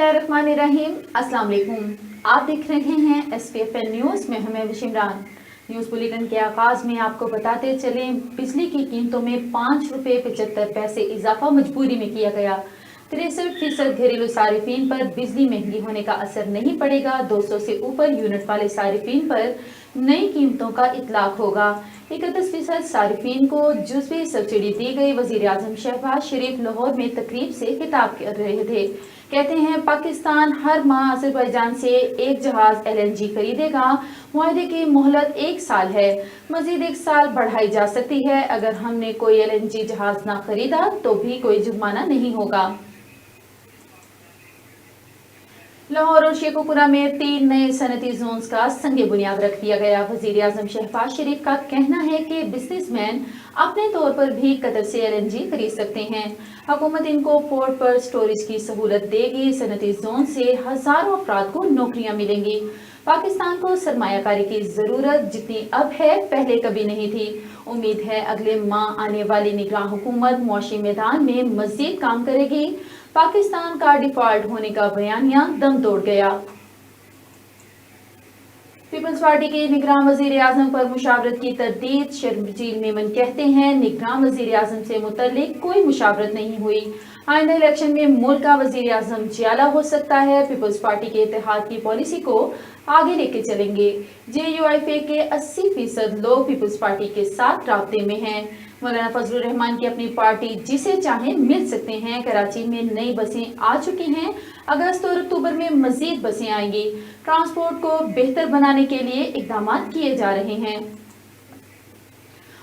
बिस्मिल्लाहिर्रहमानिर्रहीम। अस्सलाम वालेकुम। आप देख रहे हैं SPFN न्यूज़ में हमें विशिमरान। न्यूज़ बुलेटिन के आगाज में आपको बताते चलें, बिजली की कीमतों में 5 रुपये 75 पैसे इजाफा मजबूरी में किया गया। 63% घरेलू सारिफीन पर बिजली महंगी होने का असर नहीं पड़ेगा। 200 से ऊपर यूनिट वाले सारिफीन पर नई कीमतों का इतलाक होगा। 31% सारिफीन को जुज़वी सब्सिडी दी गई। वज़ीर आज़म शहबाज शरीफ लाहौर में तकरीब से खिताब कर रहे थे। कहते हैं, पाकिस्तान हर माह अज़रबैजान से एक जहाज LNG खरीदेगा। मुआहदे की मोहलत 1 साल है, मजीद 1 साल बढ़ाई जा सकती है। अगर हमने कोई LNG जहाज ना खरीदा तो भी कोई जुर्माना नहीं होगा। लाहौर और शेखोपुरा में 3 नए सनती जोन्स का संगे बुनियाद रख दिया गया। वज़ीर आज़म शहबाज शरीफ का कहना है कि बिजनेसमैन अपने तौर पर भी कतर से LNG खरीद सकते हैं। हुकूमत इनको पोर्ट पर स्टोरेज की सहूलत देगी। सनती जोन से हजारों अफराद को नौकरियां मिलेंगी। पाकिस्तान को सरमायाकारी की जरूरत जितनी अब है पहले कभी नहीं थी। उम्मीद है अगले माह आने वाली निगरान हुकूमत मुआशी मैदान में मजीद काम करेगी। पाकिस्तान का डिफॉल्ट होने का बयानिया दम तोड़ गया। पीपल्स पार्टी के निगरान वजीर आजम पर मुशावरत की तरदीद। शर्जील मेमन कहते हैं, निगरान वजीर आजम से मुतल्लिक कोई मुशावरत नहीं हुई। आइंदा इलेक्शन में मुल्क का वजीर आजम जियाला हो सकता है। पीपल्स पार्टी के इत्तेहाद की पॉलिसी को आगे लेके चलेंगे। JUIF के 80% लोग पीपल्स पार्टी के साथ राब्ते में हैं। मौलाना फजलुर रहमान की अपनी पार्टी जिसे चाहे मिल सकते हैं। कराची में नई बसें आ चुकी हैं। अगस्त और अक्टूबर में मजीद बसें आएंगी। ट्रांसपोर्ट को बेहतर बनाने के लिए इकदाम किए जा रहे हैं।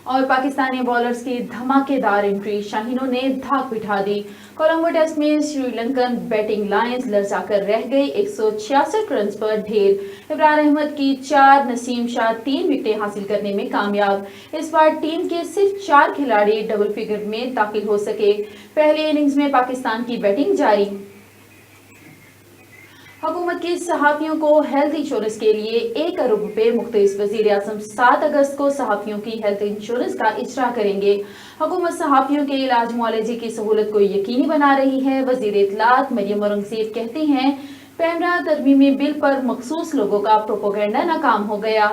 और पाकिस्तानी बॉलर्स की धमाकेदार एंट्री, शाहीनों ने धाक बिठा दी। कोलंबो टेस्ट में श्रीलंकन बैटिंग लाइंस लर्जा कर रह गई। 166 रन पर ढेर। इमरान अहमद की 4, नसीम शाह 3 विकेटें हासिल करने में कामयाब। इस बार टीम के सिर्फ 4 खिलाड़ी डबल फिगर में दाखिल हो सके। पहली इनिंग्स में पाकिस्तान की बैटिंग जारी। हुकूमत की सहाफ़ियों को हेल्थ इंश्योरेंस के लिए 1 अरब रुपए मुख्तस। वज़ीर आज़म 7 अगस्त को सहाफ़ियों की हेल्थ इंश्योरेंस का इजरा करेंगे। हुकूमत सहाफ़ियों के इलाज मुआलजे की सहूलत को यकीनी बना रही है। वज़ीर इत्तलात मरियम औरंगज़ेब कहती हैं, पैमरा तरमीमी बिल पर मखसूस लोगों का प्रोपोगेंडा नाकाम हो गया।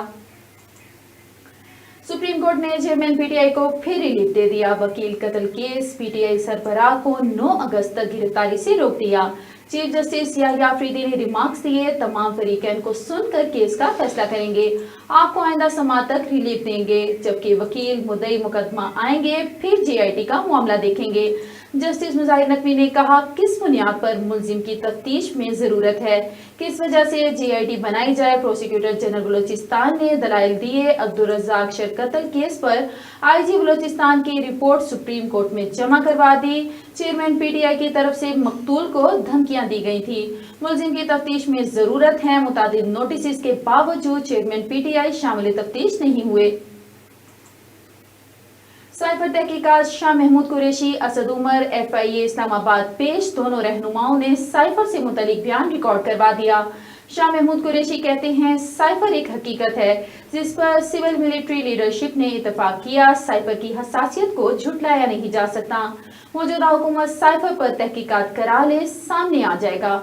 सुप्रीम कोर्ट ने चेयरमैन PTI को फिर रिलीफ दे दिया। वकील कत्ल केस PTI सरबराह को 9 अगस्त तक गिरफ्तारी से रोक दिया। चीफ जस्टिस याहिया अफरीदी ने रिमार्क्स दिए, तमाम फरीकैन को सुनकर केस का फैसला करेंगे। आपको आइंदा समाअत तक रिलीफ देंगे, जबकि वकील मुद्दई मुकदमा आएंगे, फिर JIT का मामला देखेंगे। जस्टिस मुजाहिर नकवी ने कहा, किस बुनियाद पर मुलजिम की तफ्तीश में जरूरत है, किस वजह से JIT बनाई जाए। प्रोसिक्यूटर जनरल बलोचिस्तान ने दलाइल दिए। अब्दुल रज़ाक शर कत्ल केस पर IG बलोचिस्तान की रिपोर्ट सुप्रीम कोर्ट में जमा करवा दी। चेयरमैन PTI की तरफ से मकतूल को धमकियां दी गई थी। मुलजिम की तफ्तीश में जरूरत है। मुतादिद नोटिस के बावजूद चेयरमैन PTI शामिल तफ्तीश नहीं हुए। साइफर तहकीकात शाह महमूद कुरैशी, असद उमर, FIA इस्लामाबाद पेश। दोनों रहनुमाओं ने साइफर से मुतल्लिक बयान रिकॉर्ड करवा दिया। शाह महमूद कुरैशी कहते हैं, साइफर एक हकीकत है जिस पर सिविल मिलिट्री लीडरशिप ने इतफाक किया। साइफर की हसासियत को झुटलाया नहीं जा सकता। मौजूदा हुकूमत साइफर पर तहकीकात करा ले, सामने आ जाएगा।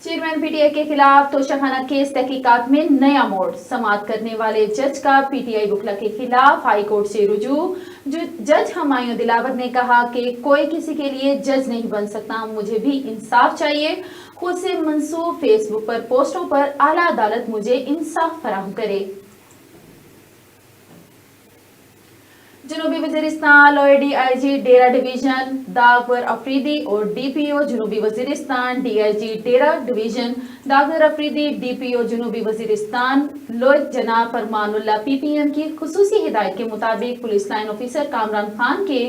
चेयरमैन PTI के खिलाफ तोशाखाना केस तहकीकात में नया मोड़। समाअत करने वाले जज का PTI वकला के खिलाफ हाई कोर्ट से रुजू। जज हुमायूं दिलावर ने कहा कि कोई किसी के लिए जज नहीं बन सकता, मुझे भी इंसाफ चाहिए। खुद से मंसूब फेसबुक पर पोस्टों पर आला अदालत मुझे इंसाफ फराहम करे। जनूबी वजीरिस्तान लॉयर DIG डेरा डिवीजन दागवर अफरीदी और DPO जनूबी वजीरिस्तान DIG डेरा डिवीजन दागवर अफरीदी DPO जनूबी वजीरिस्तान लॉयर जनाब फरमानुल्लाह PPM की खुसूसी हिदायत के मुताबिक police line officer Kamran Khan के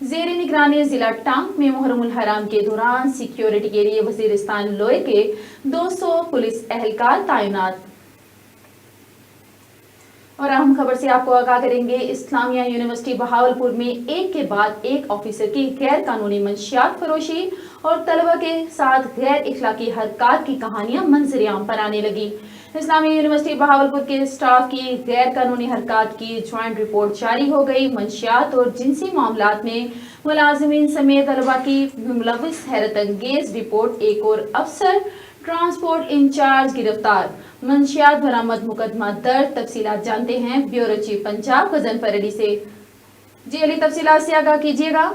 जेर निगरानी जिला टांग में मुहर्रमुल हराम के दौरान सिक्योरिटी के लिए वजीरिस्तान लॉयर के 200 पुलिस एहलकार तैनात। और अहम खबर से आपको आगाह करेंगे, इस्लामिया यूनिवर्सिटी बहावलपुर में एक के बाद एक ऑफिसर की गैर कानूनी मंशियात फरोशी और तलबा के साथ गैर इखलाकी हरकत की कहानियां मंजर आम पर आने लगी। इस्लामी यूनिवर्सिटी बहावलपुर के स्टाफ की गैर कानूनी हरकत की ज्वाइंट रिपोर्ट जारी हो गई। मंशियात और जिनसी मामलात में मुलाजिमीन समेत तलबा की मुलविस हैरत अंगेज रिपोर्ट। एक और अफसर ट्रांसपोर्ट इंचार्ज गिरफ्तार। मंशियात बरामद मुकदमा दर्ज। तफसीलात जानते हैं ब्यूरो चीफ पंजाब गजनफर अली से। जी अली, तफसीलात से आगाह कीजिएगा।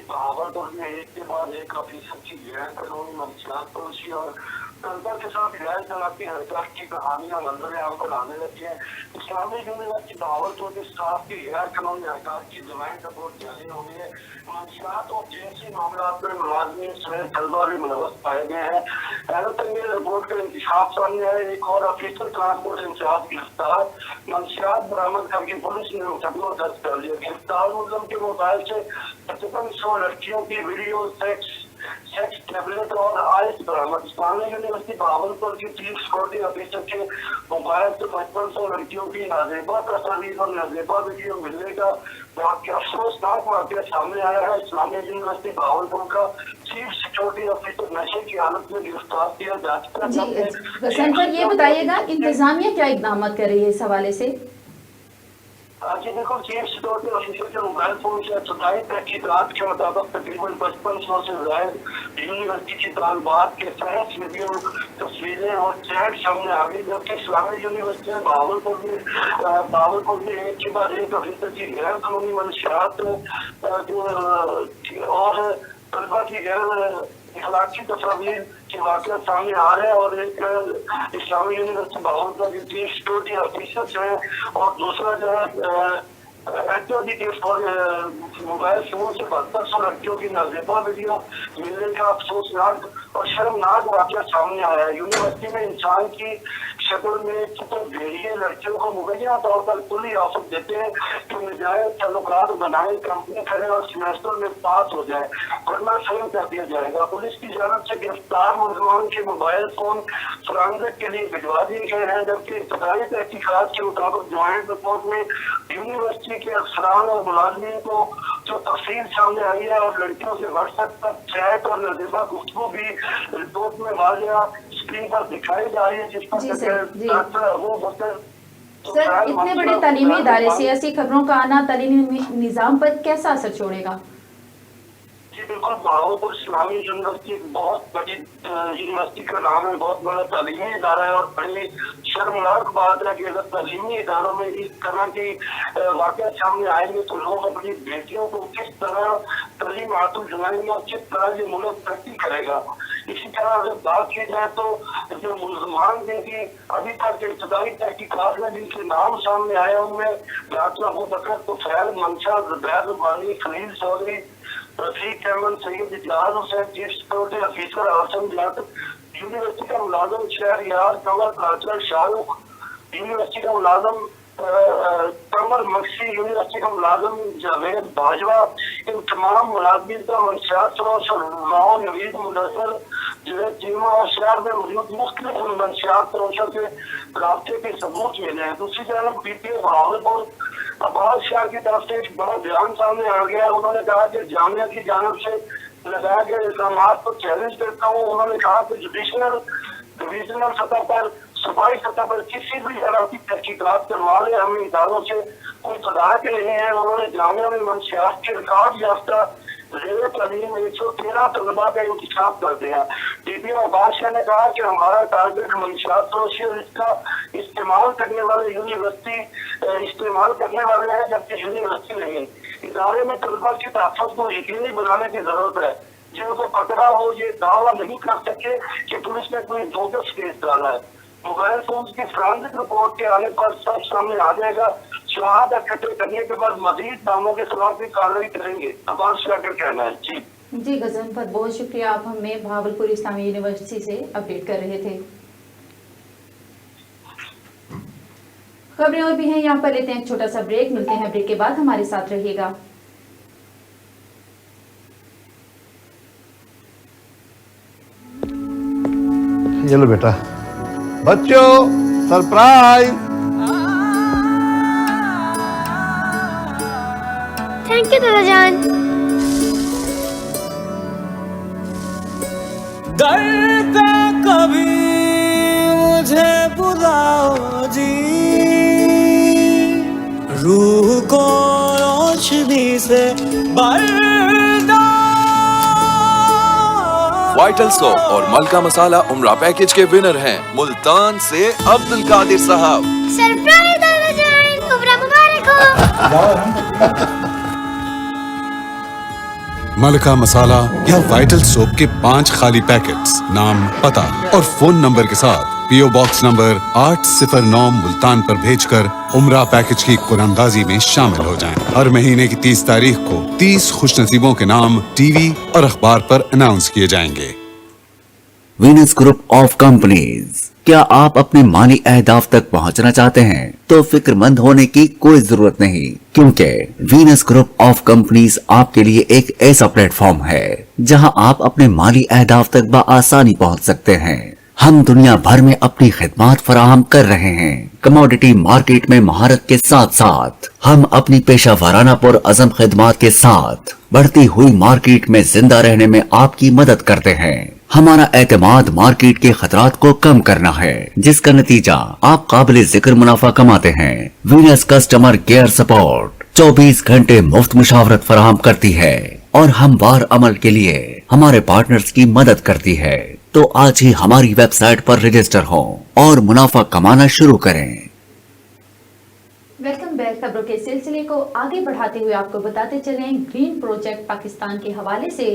बहावलपुर में एक के बाद एक ऑफिसर की गैर कानूनी मंशियात पहुंची और तलबा के साथ गैर तलाकी हरकत की कहानियां मंजर आम पर आने लगी है। इस्लामी यूनिवर्सिटी बहावलपुर के स्टाफ की गैर कानूनी हरकत की ज्वाइंट रिपोर्ट जारी हो गई है। मंशियात और जिनसी मामलात में मुलाजिमीन समेत तलबा भी मुलव्वस पाए गए हैं। हैरत अंगेज रिपोर्ट का इंकशाफ सामने आया। एक और ऑफिसर ट्रांसपोर्ट इंचार्ज गिरफ्तार। मंशियात बरामद करके पुलिस ने मुकदमा दर्ज कर लिया। गिरफ्तार मुलजिम के मोबाइल से 55 लड़कियों की वीडियो सेक्स टैबलेट और आइस बरामद। इस्लामी यूनिवर्सिटी बहावलपुर की चीफ सिक्योरिटी ऑफिसर के मोबाइल से 55 लड़कियों की नाजेबा तस्वीर और नाजेबा वीडियो मिलने का अफसोसनाक वाकया सामने आया है। इस्लामी यूनिवर्सिटी बहावलपुर का चीफ सिक्योरिटी ऑफिसर नशे की हालत में गिरफ्तार किया जा चुका है। ये बताइएगा इंतजामिया क्या इकदाम कर रही है इस हवाले से? जी देखो, चीफ सिक्योरिटी ऑफिसर के मोबाइल फोन से इब्तदाई तहकीकात के मुताबिक तकरीबन 5500 से ज्यादा यूनिवर्सिटी की तालबात के सेक्स वीडियो तस्वीरें और चैट सामने आ गई। जबकि इस्लामी यूनिवर्सिटी बहावलपुर में एक के बाद एक ऑफिसर की गैर कानूनी मंशियात और तलबा की गैर इखलाकी तस्वीर के वाक़या सामने आ रहे हैं। और एक इस्लामी यूनिवर्सिटी बहावलपुर के चीफ सिक्योरिटी ऑफिसर है और दूसरा जो है मोबाइल फोन से 7200 लड़कियों की नाजेबा वीडियो मिलने का अफसोसनाक और शर्मनाक वाक़या सामने आया है। यूनिवर्सिटी में इंसान की शक्ल में तो भेड़िए लड़कियों को मुहैया तौर पर खुली ऑफर देते हैं कि नजायज ताल्लुकात बनाए, कंपनी करें और सेमेस्टर में पास हो जाए, वरना फेल कर दिया जाएगा। पुलिस की जानब से गिरफ्तार मुलजमान के मोबाइल फोन फरांजक के लिए भिजवा दिए गए हैं। जबकि इब्तदाई तहकीकात के मुताबिक ज्वाइंट रिपोर्ट में यूनिवर्सिटी के अफसरान और मुलाजिमीन को जो तफसील सामने आई है और लड़कियों से व्हाट्सएप पर चैट और नजीबा गुफ्तगू भी रिपोर्ट में वाज़ेह स्क्रीन पर दिखाई जा रही है, जिस पर सर इतने बड़े तालीमी इदारे से ऐसी खबरों का आना तालीमी निज़ाम पर कैसा असर छोड़ेगा? जी बिल्कुल, बहावलपुर इस्लामी यूनिवर्सिटी बहुत बड़ी यूनिवर्सिटी का नाम है, बहुत बड़ा तालीमी इदारा है और बड़ी शर्मनाक बात है कि अगर तालीमी इदारों में इस तरह की वाक़या सामने आएंगे तो लोग अपनी बेटियों को किस तरह तालीम हासिल दिलाएंगे और किस तरह ये मुल्क तरक्की करेगा। इसी तरह अगर बात की जाए तो जो मुलजमान जिनकी अभी तक इब्तदाई तहकीकात में जिनके नाम सामने आए उनमें doctor Abu Bakar Tufail, Mansha, Zubair Rubani, Khalil Chaudhry, Rafiq Ahmed, Syed Ijlal Hussain, chief security officer Asim Jat, university का मुलाजम शहरियार कमर काचर शाहरुख, यूनिवर्सिटी का मुलाजम कमर मक्सी, यूनिवर्सिटी का मुलाजम जावेद बाजवा, इन तमाम मुलाजिमीन का मंशियात नवीद मुदस्सर जुवैद चीमा और शहर में मौजूद मुख्तलिफ मंशियात फरोशों के रास्ते के सबूत मिले हैं। दूसरी तरफ पीटीए बहावलपुर अब्बास शाह की तरफ से एक बड़ा बयान सामने आ गया। उन्होंने कहा कि जामिया की जानब से लगाए गए इल्जाम को चैलेंज करता हूँ। उन्होंने कहा कि डिविजनल सतह पर, सूबाई सतह पर किसी भी तरह की तहकीकात करवा ले, हम इदारों से कोई तदाद नहीं है। उन्होंने जामिया में मंशियात के रिकॉर्ड याफ्ता ज़ेर तालीम 113 तलबा का इंतखाब कर दिया। डीपीओ अब्बास शाह ने कहा कि हमारा टारगेट मंशियात फरोशी और इसका इस्तेमाल करने वाले यूनिवर्सिटी इस्तेमाल करने वाले हैं, जबकि यूनिवर्सिटी नहीं। इदारे में तलबा की तहफ़्फ़ुज़ को यकीनी बनाने की जरूरत है। जिनको पकड़ा हो ये दावा नहीं कर सके कि पुलिस ने कोई बोगस केस डाला है। मोबाइल फोन की फॉरेंसिक रिपोर्ट के आने पर सब सामने आ जाएगा। शहादत इकट्ठे करने के बाद मजीद नामों के खिलाफ भी कार्रवाई करेंगे। अब्बास शाह का कहना है। जी गजनफर, बहुत शुक्रिया, आप हमें बहावलपुर इस्लामी यूनिवर्सिटी से अपडेट कर रहे थे। खबरें और भी हैं, यहाँ पर लेते हैं एक छोटा सा ब्रेक। मिलते हैं ब्रेक के बाद, हमारे साथ रहिएगा। ये लो बेटा, बच्चों सरप्राइज। थैंक यू दादा जान। डरता कभी मुझे बुलाओ जी, रूह को रोशनी से भर दो। वाइटल सोप और मलका मसाला उम्रा पैकेज के विनर हैं मुल्तान से अब्दुल कादिर साहब। सरप्राइज दादा जान, उम्र मुबारक हो। मलका मसाला या वाइटल सोप के 5 खाली पैकेट्स, नाम, पता और फोन नंबर के साथ पीओ बॉक्स नंबर 809 मुल्तान पर भेजकर उम्रा पैकेज की कुरानंदाजी में शामिल हो जाएं। हर महीने की 30 तारीख को 30 खुशनसीबों के नाम टीवी और अखबार पर अनाउंस किए जाएंगे। वीनस ग्रुप ऑफ कंपनीज, क्या आप अपने माली अहदाफ तक पहुंचना चाहते हैं? तो फिक्रमंद होने की कोई जरूरत नहीं, क्योंकि वीनस ग्रुप ऑफ कंपनीज आपके लिए एक ऐसा प्लेटफॉर्म है जहां आप अपने माली अहदाफ तक बआसानी पहुंच सकते हैं। हम दुनिया भर में अपनी खिदमात फराहम कर रहे हैं। कमोडिटी मार्केट में महारत के साथ साथ हम अपनी पेशा वाराना पुर अज़म खिदमात के साथ बढ़ती हुई मार्केट में जिंदा रहने में आपकी मदद करते हैं। हमारा एतमाद मार्केट के खतरात को कम करना है, जिसका नतीजा आप काबिल जिक्र मुनाफा कमाते हैं। वीनस कस्टमर केयर सपोर्ट 24 घंटे मुफ्त मुशावरत फराहम करती है और हमवार अमल के लिए हमारे पार्टनर्स की मदद करती है। तो आज ही हमारी वेबसाइट पर रजिस्टर हों और मुनाफा कमाना शुरू करें। Welcome back. खबरों के सिलसिले को आगे बढ़ाते हुए आपको बताते चलें, ग्रीन प्रोजेक्ट पाकिस्तान के हवाले से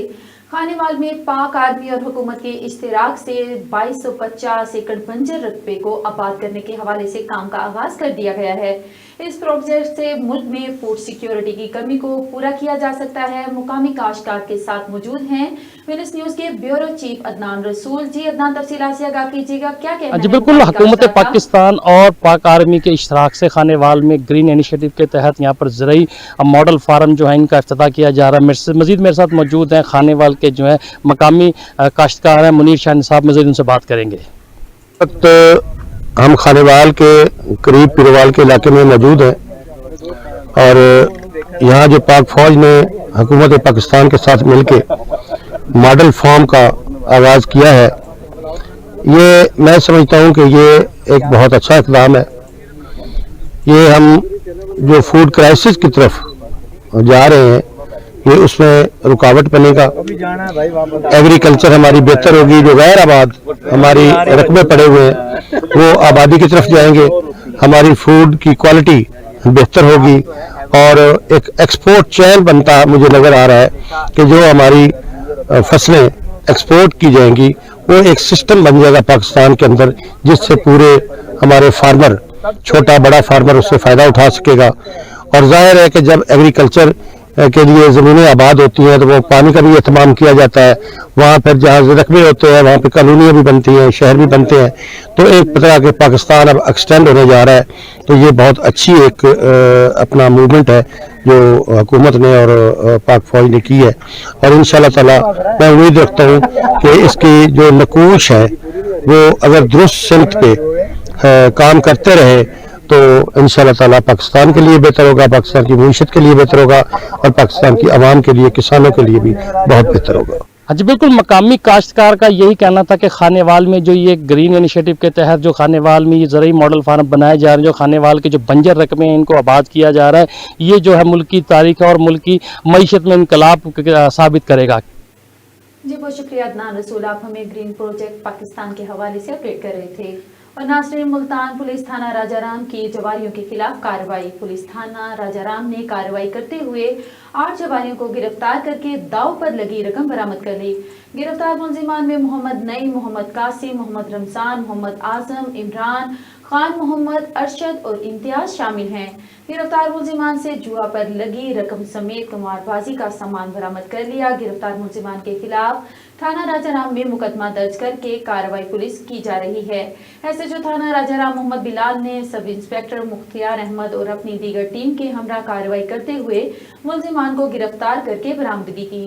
खानेवाल में पाक आर्मी और हुकूमत के इश्तिराक से 2250 एकड़ बंजर रकबे को आबाद करने के हवाले से काम का आगाज कर दिया गया है। इस प्रोजेक्ट से मुल्क में फूड सिक्योरिटी की कमी को पूरा किया जा सकता है। मुकामी काश्तकार के साथ मौजूद हैं विनस न्यूज के ब्यूरो चीफ अदनान रसूल। जी अदनान, तफसीलात से आगाह कीजिएगा, क्या कहना है? जी बिल्कुल, हुकूमत पाकिस्तान और पाक आर्मी के इश्तराक से खानेवाल में ग्रीन इनिशिएटिव के तहत यहाँ पर ज़रई मॉडल फार्म जो है इनका इफ्तिताह किया जा रहा है। मजीद मेरे साथ मौजूद हैं खानेवाल के जो है मकामी काश्तकार हैं मुनीर शाह साहब, मजीद उनसे बात करेंगे। हम खानेवाल के करीब पिरवाल के इलाके में मौजूद हैं और यहाँ जो पाक फौज ने हुकूमत पाकिस्तान के साथ मिलके मॉडल फार्म का आगाज़ किया है, ये मैं समझता हूँ कि ये एक बहुत अच्छा इक़दाम है। ये हम जो फूड क्राइसिस की तरफ जा रहे हैं, ये उसमें रुकावट बनेगा। एग्रीकल्चर हमारी बेहतर होगी, जो गैर आबाद हमारी रकबे पड़े हुए हैं वो आबादी की तरफ जाएंगे, हमारी फूड की क्वालिटी बेहतर होगी और एक एक्सपोर्ट चैन बनता मुझे नज़र आ रहा है कि जो हमारी फसलें एक्सपोर्ट की जाएंगी वो एक सिस्टम बन जाएगा पाकिस्तान के अंदर, जिससे पूरे हमारे फार्मर, छोटा बड़ा फार्मर उससे फ़ायदा उठा सकेगा। और जाहिर है कि जब एग्रीकल्चर के लिए ज़मीनें आबाद होती हैं तो वो पानी का भी एहतमाम किया जाता है। वहाँ पर जहाँ रकबे होते हैं वहाँ पर कॉलोनियाँ भी बनती हैं, शहर भी बनते हैं। तो एक तरह के पाकिस्तान अब एक्सटेंड होने जा रहा है। तो ये बहुत अच्छी एक अपना मूवमेंट है जो हुकूमत ने और पाक फौज ने की है और इंशाल्लाह ताला मैं उम्मीद रखता हूँ कि इसकी जो नकूश है वो अगर दुरुस्त सिमत पे काम करते रहे तो इंशाल्लाह ताला पाकिस्तान के लिए बेहतर होगा, पाकिस्तान की मईशत के लिए बेहतर होगा और पाकिस्तान की आवाम के लिए, किसानों के लिए भी बहुत बेहतर होगा। हाँ जी बिल्कुल, मकामी काश्तकार का यही कहना था कि खानेवाल में जो ये ग्रीन इनिशिएटिव के तहत जो खानेवाल में ये ज़रई मॉडल फार्म बनाए जा रहे हैं, जो खानेवाल के जो बंजर रकबे हैं इनको आबाद किया जा रहा है, ये जो है मुल्क की तारीख और मुल्क की मईशत में इनकलाब साबित करेगा। जी बहुत शुक्रिया अदनान रसूल, आप हमें ग्रीन प्रोजेक्ट पाकिस्तान के हवाले से अपडेट कर रहे थे। और नाज़रीन, मुल्तान पुलिस थाना राजाराम की जवारियों के खिलाफ कार्रवाई। पुलिस थाना राजाराम ने कार्रवाई करते हुए 8 जवारियों को गिरफ्तार करके दाव पर लगी रकम बरामद कर ली। गिरफ्तार मुलजिमान में मोहम्मद नईम, मोहम्मद कासिम, मोहम्मद रमजान, मोहम्मद आजम, इमरान खान, मोहम्मद अरशद और इम्तियाज शामिल हैं। गिरफ्तार मुलजिमान से जुआ पर लगी रकम समेत कुमारबाजी का सामान बरामद कर लिया। गिरफ्तार मुलजिमान के खिलाफ थाना राजाराम में मुकदमा दर्ज करके कार्रवाई पुलिस की जा रही है। एसएचओ थाना राजाराम मोहम्मद बिलाल ने सब इंस्पेक्टर मुख्तियार अहमद और अपनी दीगर टीम के हमरा कार्रवाई करते हुए मुलजिमान को गिरफ्तार करके बरामदगी की।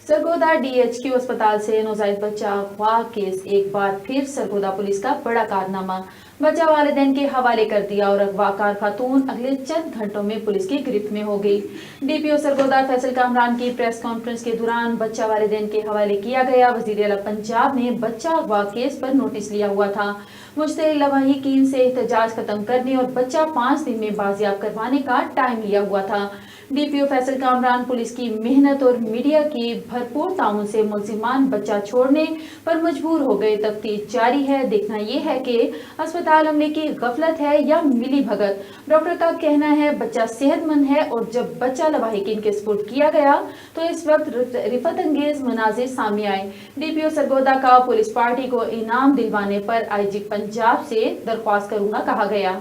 सरगोदा DHQ अस्पताल से नौजायद बच्चा अगवा केस एक बार फिर सरगोदा पुलिस का बड़ा कारनामा। बच्चा वालिदैन के हवाले कर दिया और अगवाकार खातून अगले चंद घंटों में पुलिस की गिरफ्त में हो गई। डीपीओ सरगोदा फैसल कामरान की प्रेस कॉन्फ्रेंस के दौरान बच्चा वालिदैन के हवाले किया गया। वजीर आला पंजाब ने बच्चा अगवा केस पर नोटिस लिया हुआ था। मुश्तहिल लवाहिकीन से एहतजाज खत्म करने और बच्चा 5 दिन में बाजियाब करवाने का टाइम लिया हुआ था। डीपीओ फैसल कामरान पुलिस की मेहनत और मीडिया की भरपूर ताउन से मुल्जिमान बच्चा छोड़ने पर मजबूर हो गए। तफ्तीश जारी है। देखना यह है कि अस्पताल अमले की गफलत है या मिली भगत। डॉक्टर का कहना है बच्चा सेहतमंद है और जब बच्चा लवाहिकीन के सुपुर्द किया गया तो इस वक्त रिफत अंगेज मनाजिर सामने आए। डीपीओ सरगोदा का पुलिस पार्टी को इनाम दिलवाने पर आईजी पंजाब से दरख्वास्त करूंगा कहा गया।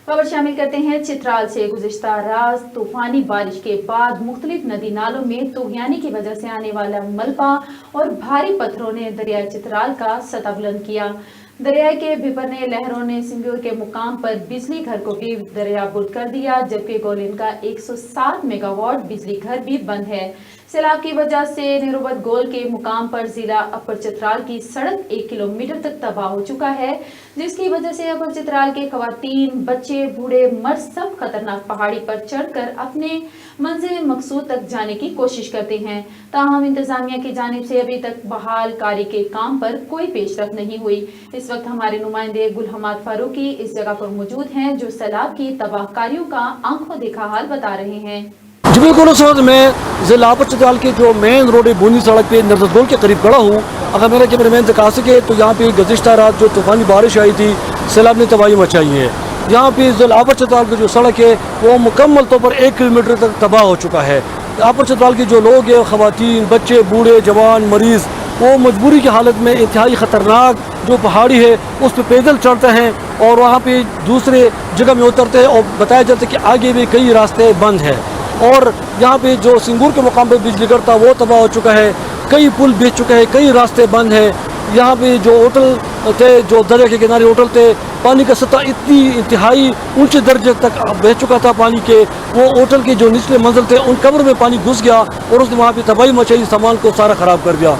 खबर शामिल करते हैं चित्राल से। गुज़िश्ता रात तूफानी बारिश के बाद मुख्तलिफ नदी नालों में तूफ़ानी की वजह से आने वाला मलबा और भारी पत्थरों ने दरिया चित्राल का सतह बुलंद किया। दरिया के बिपरने लहरों ने सिंगूर के मुकाम पर बिजली घर को भी दरियाबुर्द कर दिया, जबकि गोलिन का 107 मेगावाट बिजली घर भी बंद है। सैलाब की वजह से नेरोबत गोल के मुकाम पर जिला अपर चित्राल की सड़क 1 किलोमीटर तक तबाह हो चुका है, जिसकी वजह से अपर चित्राल के खवातीन, बच्चे, बूढ़े, मर्द सब खतरनाक पहाड़ी पर चढ़कर अपने मंजिल मकसूद तक जाने की कोशिश करते हैं। ताहम इंतजामिया की जानिब से अभी तक बहाल कारी के काम पर कोई पेशरफ नहीं हुई। इस वक्त हमारे नुमाइंदे गुल हमाद फारूकी इस जगह पर मौजूद हैं, जो सैलाब की तबाहकारियों का आंखों देखा हाल बता रहे हैं। जी बिल्कुल, उस वक्त मैं ज़िला अपर चित्राल के जो मेन रोड बूंदी सड़क पे नरसद गोल के करीब खड़ा हूँ। अगर मेरा कैमरा मैन दिखा सके तो यहाँ पे गुज़िश्ता रात जो तूफानी बारिश आई थी, सैलाब ने तबाही मचाई है। यहाँ पे ज़िला अपर चित्राल की जो सड़क है वो मुकम्मल तौर पर 1 किलोमीटर तक तबाह हो चुका है। अपर चित्राल के जो लोग हैं, खवातीन, बच्चे, बूढ़े, जवान, मरीज़, वो मजबूरी की हालत में इंतहाई ख़तरनाक जो पहाड़ी है उस पर पैदल चढ़ते हैं और वहाँ पे दूसरे जगह में उतरते हैं और बताया जाता है कि आगे भी कई रास्ते बंद हैं। और यहाँ पे जो सिंगूर के मुकाम पर बिजली घर था वो तबाह हो चुका है, कई पुल बीत चुके हैं, कई रास्ते बंद हैं। यहाँ पे जो होटल थे, जो दरिया के किनारे होटल थे, पानी का सतह इतनी इंतहाई ऊंचे दर्जे तक बह चुका था पानी के, वो होटल के जो निचले मंजिल थे उन कब्र में पानी घुस गया और उसने वहाँ पे तबाही मचाई, सामान को सारा ख़राब कर दिया।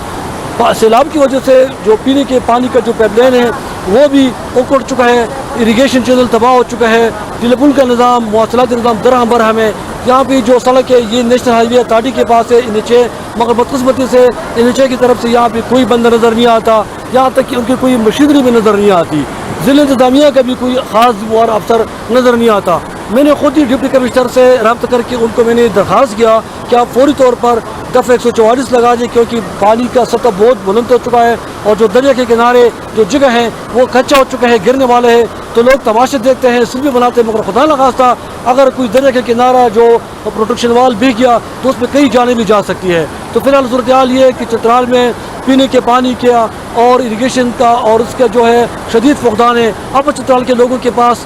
सैलाब की वजह से जो पीने के पानी का जो पाइपलाइन है वो भी उखड़ चुका है, इरिगेशन चैनल तबाह हो चुका है, टेलीफोन का निज़ाम, मवासलाती निज़ाम दरहम बरहम है। यहाँ पे जो सड़क है ये नेशनल हाईवे ताटी के पास है नीचे, मगर बदकिस्मती से नीचे की तरफ से यहाँ पे कोई बंदा नज़र नहीं आता, यहाँ तक कि उनकी कोई मशीनरी भी नज़र नहीं आती। ज़िला इंतजामिया का भी कोई ख़ास और अफसर नज़र नहीं आता। मैंने खुद ही डिप्टी कमिश्नर से रब्ता करके उनको मैंने दरख्वास्त किया कि आप फौरी तौर पर दफ़ा 144 लगा दें, क्योंकि पानी का सतह बहुत बुलंद हो चुका है और जो दरिया के किनारे जो जगह है वो कच्चा हो चुका है, गिरने वाले है। तो लोग तमाशे देखते हैं, सिर्फ बनाते हैं, मगर खुदा न खास्ता अगर कोई दरिया के किनारा जो प्रोटेक्शन वाल भीग गया तो उसमें कई जाने भी जा सकती है। तो फिलहाल सूरत हाल ये है कि चित्राल में पीने के पानी का और इरिगेशन का और उसका जो है शदीद फुकदान है। अपर चित्राल के लोगों के पास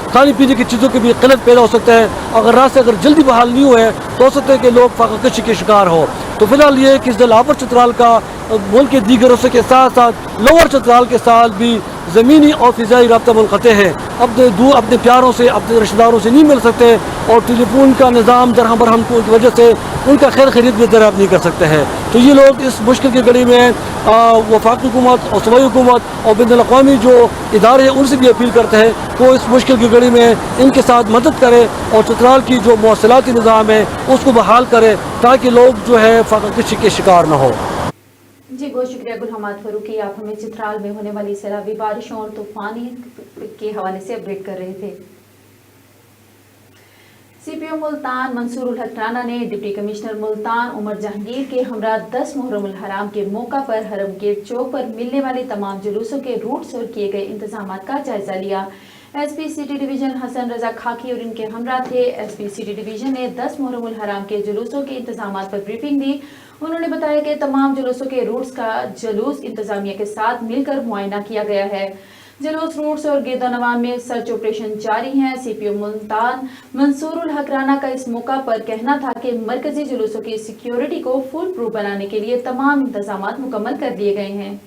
खाने पीने की चीज़ों की भी किल्लत पैदा हो सकता है। अगर रास्ते अगर जल्दी बहाल नहीं हुए तो हो सकता है कि लोग फाकाकशी के शिकार हो। तो फिलहाल ये है कि ज़िला अपर चित्राल का मुल्क के दीगर हिस्सों के साथ साथ लोअर चित्राल के साथ भी ज़मीनी और फ़िज़ाई राब्ता मुनक़ते हैं। अपने प्यारों से, अपने रिश्तेदारों से नहीं मिल सकते और टेलीफोन का निज़ाम दरहम बरहम की वजह से उनका खैर खरीद भी दरियाफ्त नहीं कर सकते हैं। तो ये लोग इस मुश्किल की घड़ी में वफाकी हुकूमत और सूबाई हुकूमत और बैनुल-अक़वामी जो इदारे हैं उनसे भी अपील करते हैं कि वो इस मुश्किल की घड़ी में इनके साथ मदद करें और चित्राल की जो मवासलाती निज़ाम है उसको बहाल करें ताकि लोग जो है फाकाकशी के शिकार न हो। जी बहुत शुक्रिया गुल हमाद फारूकी, आप हमें चित्राल में होने वाली सैलाबी बारिशों और तूफानी के हवाले से अपडेट कर रहे थे। सीपीओ मुल्तान मंसूर उल हक राना ने डिप्टी कमिश्नर मुल्तान उमर जहांगीर के हमरा 10 मुहर्रम उल हराम के मौका पर हरम गेट चौक पर मिलने वाले तमाम जुलूसों के रूट्स और किए गए इंतजामात का जायजा लिया। SP city division Hasan Raza खाकी और इनके हमरा थे। एसपी सिटी डिवीजन ने 10 मुहर्रम उल हराम के जुलूसों के इंतजामात पर ब्रीफिंग दी। उन्होंने बताया कि तमाम जुलूसों के रूट्स का जुलूस इंतजामिया के साथ मिलकर मुआयना किया गया है। जुलूस रूट्स और गिरदानवा में सर्च ऑपरेशन जारी हैं। सीपीओ मुल्तान मंसूर उल हक राना का इस मौका पर कहना था कि मरकजी जुलूसों की सिक्योरिटी को फुल प्रूफ बनाने के लिए तमाम इंतजामात मुकम्मल कर दिए गए हैं।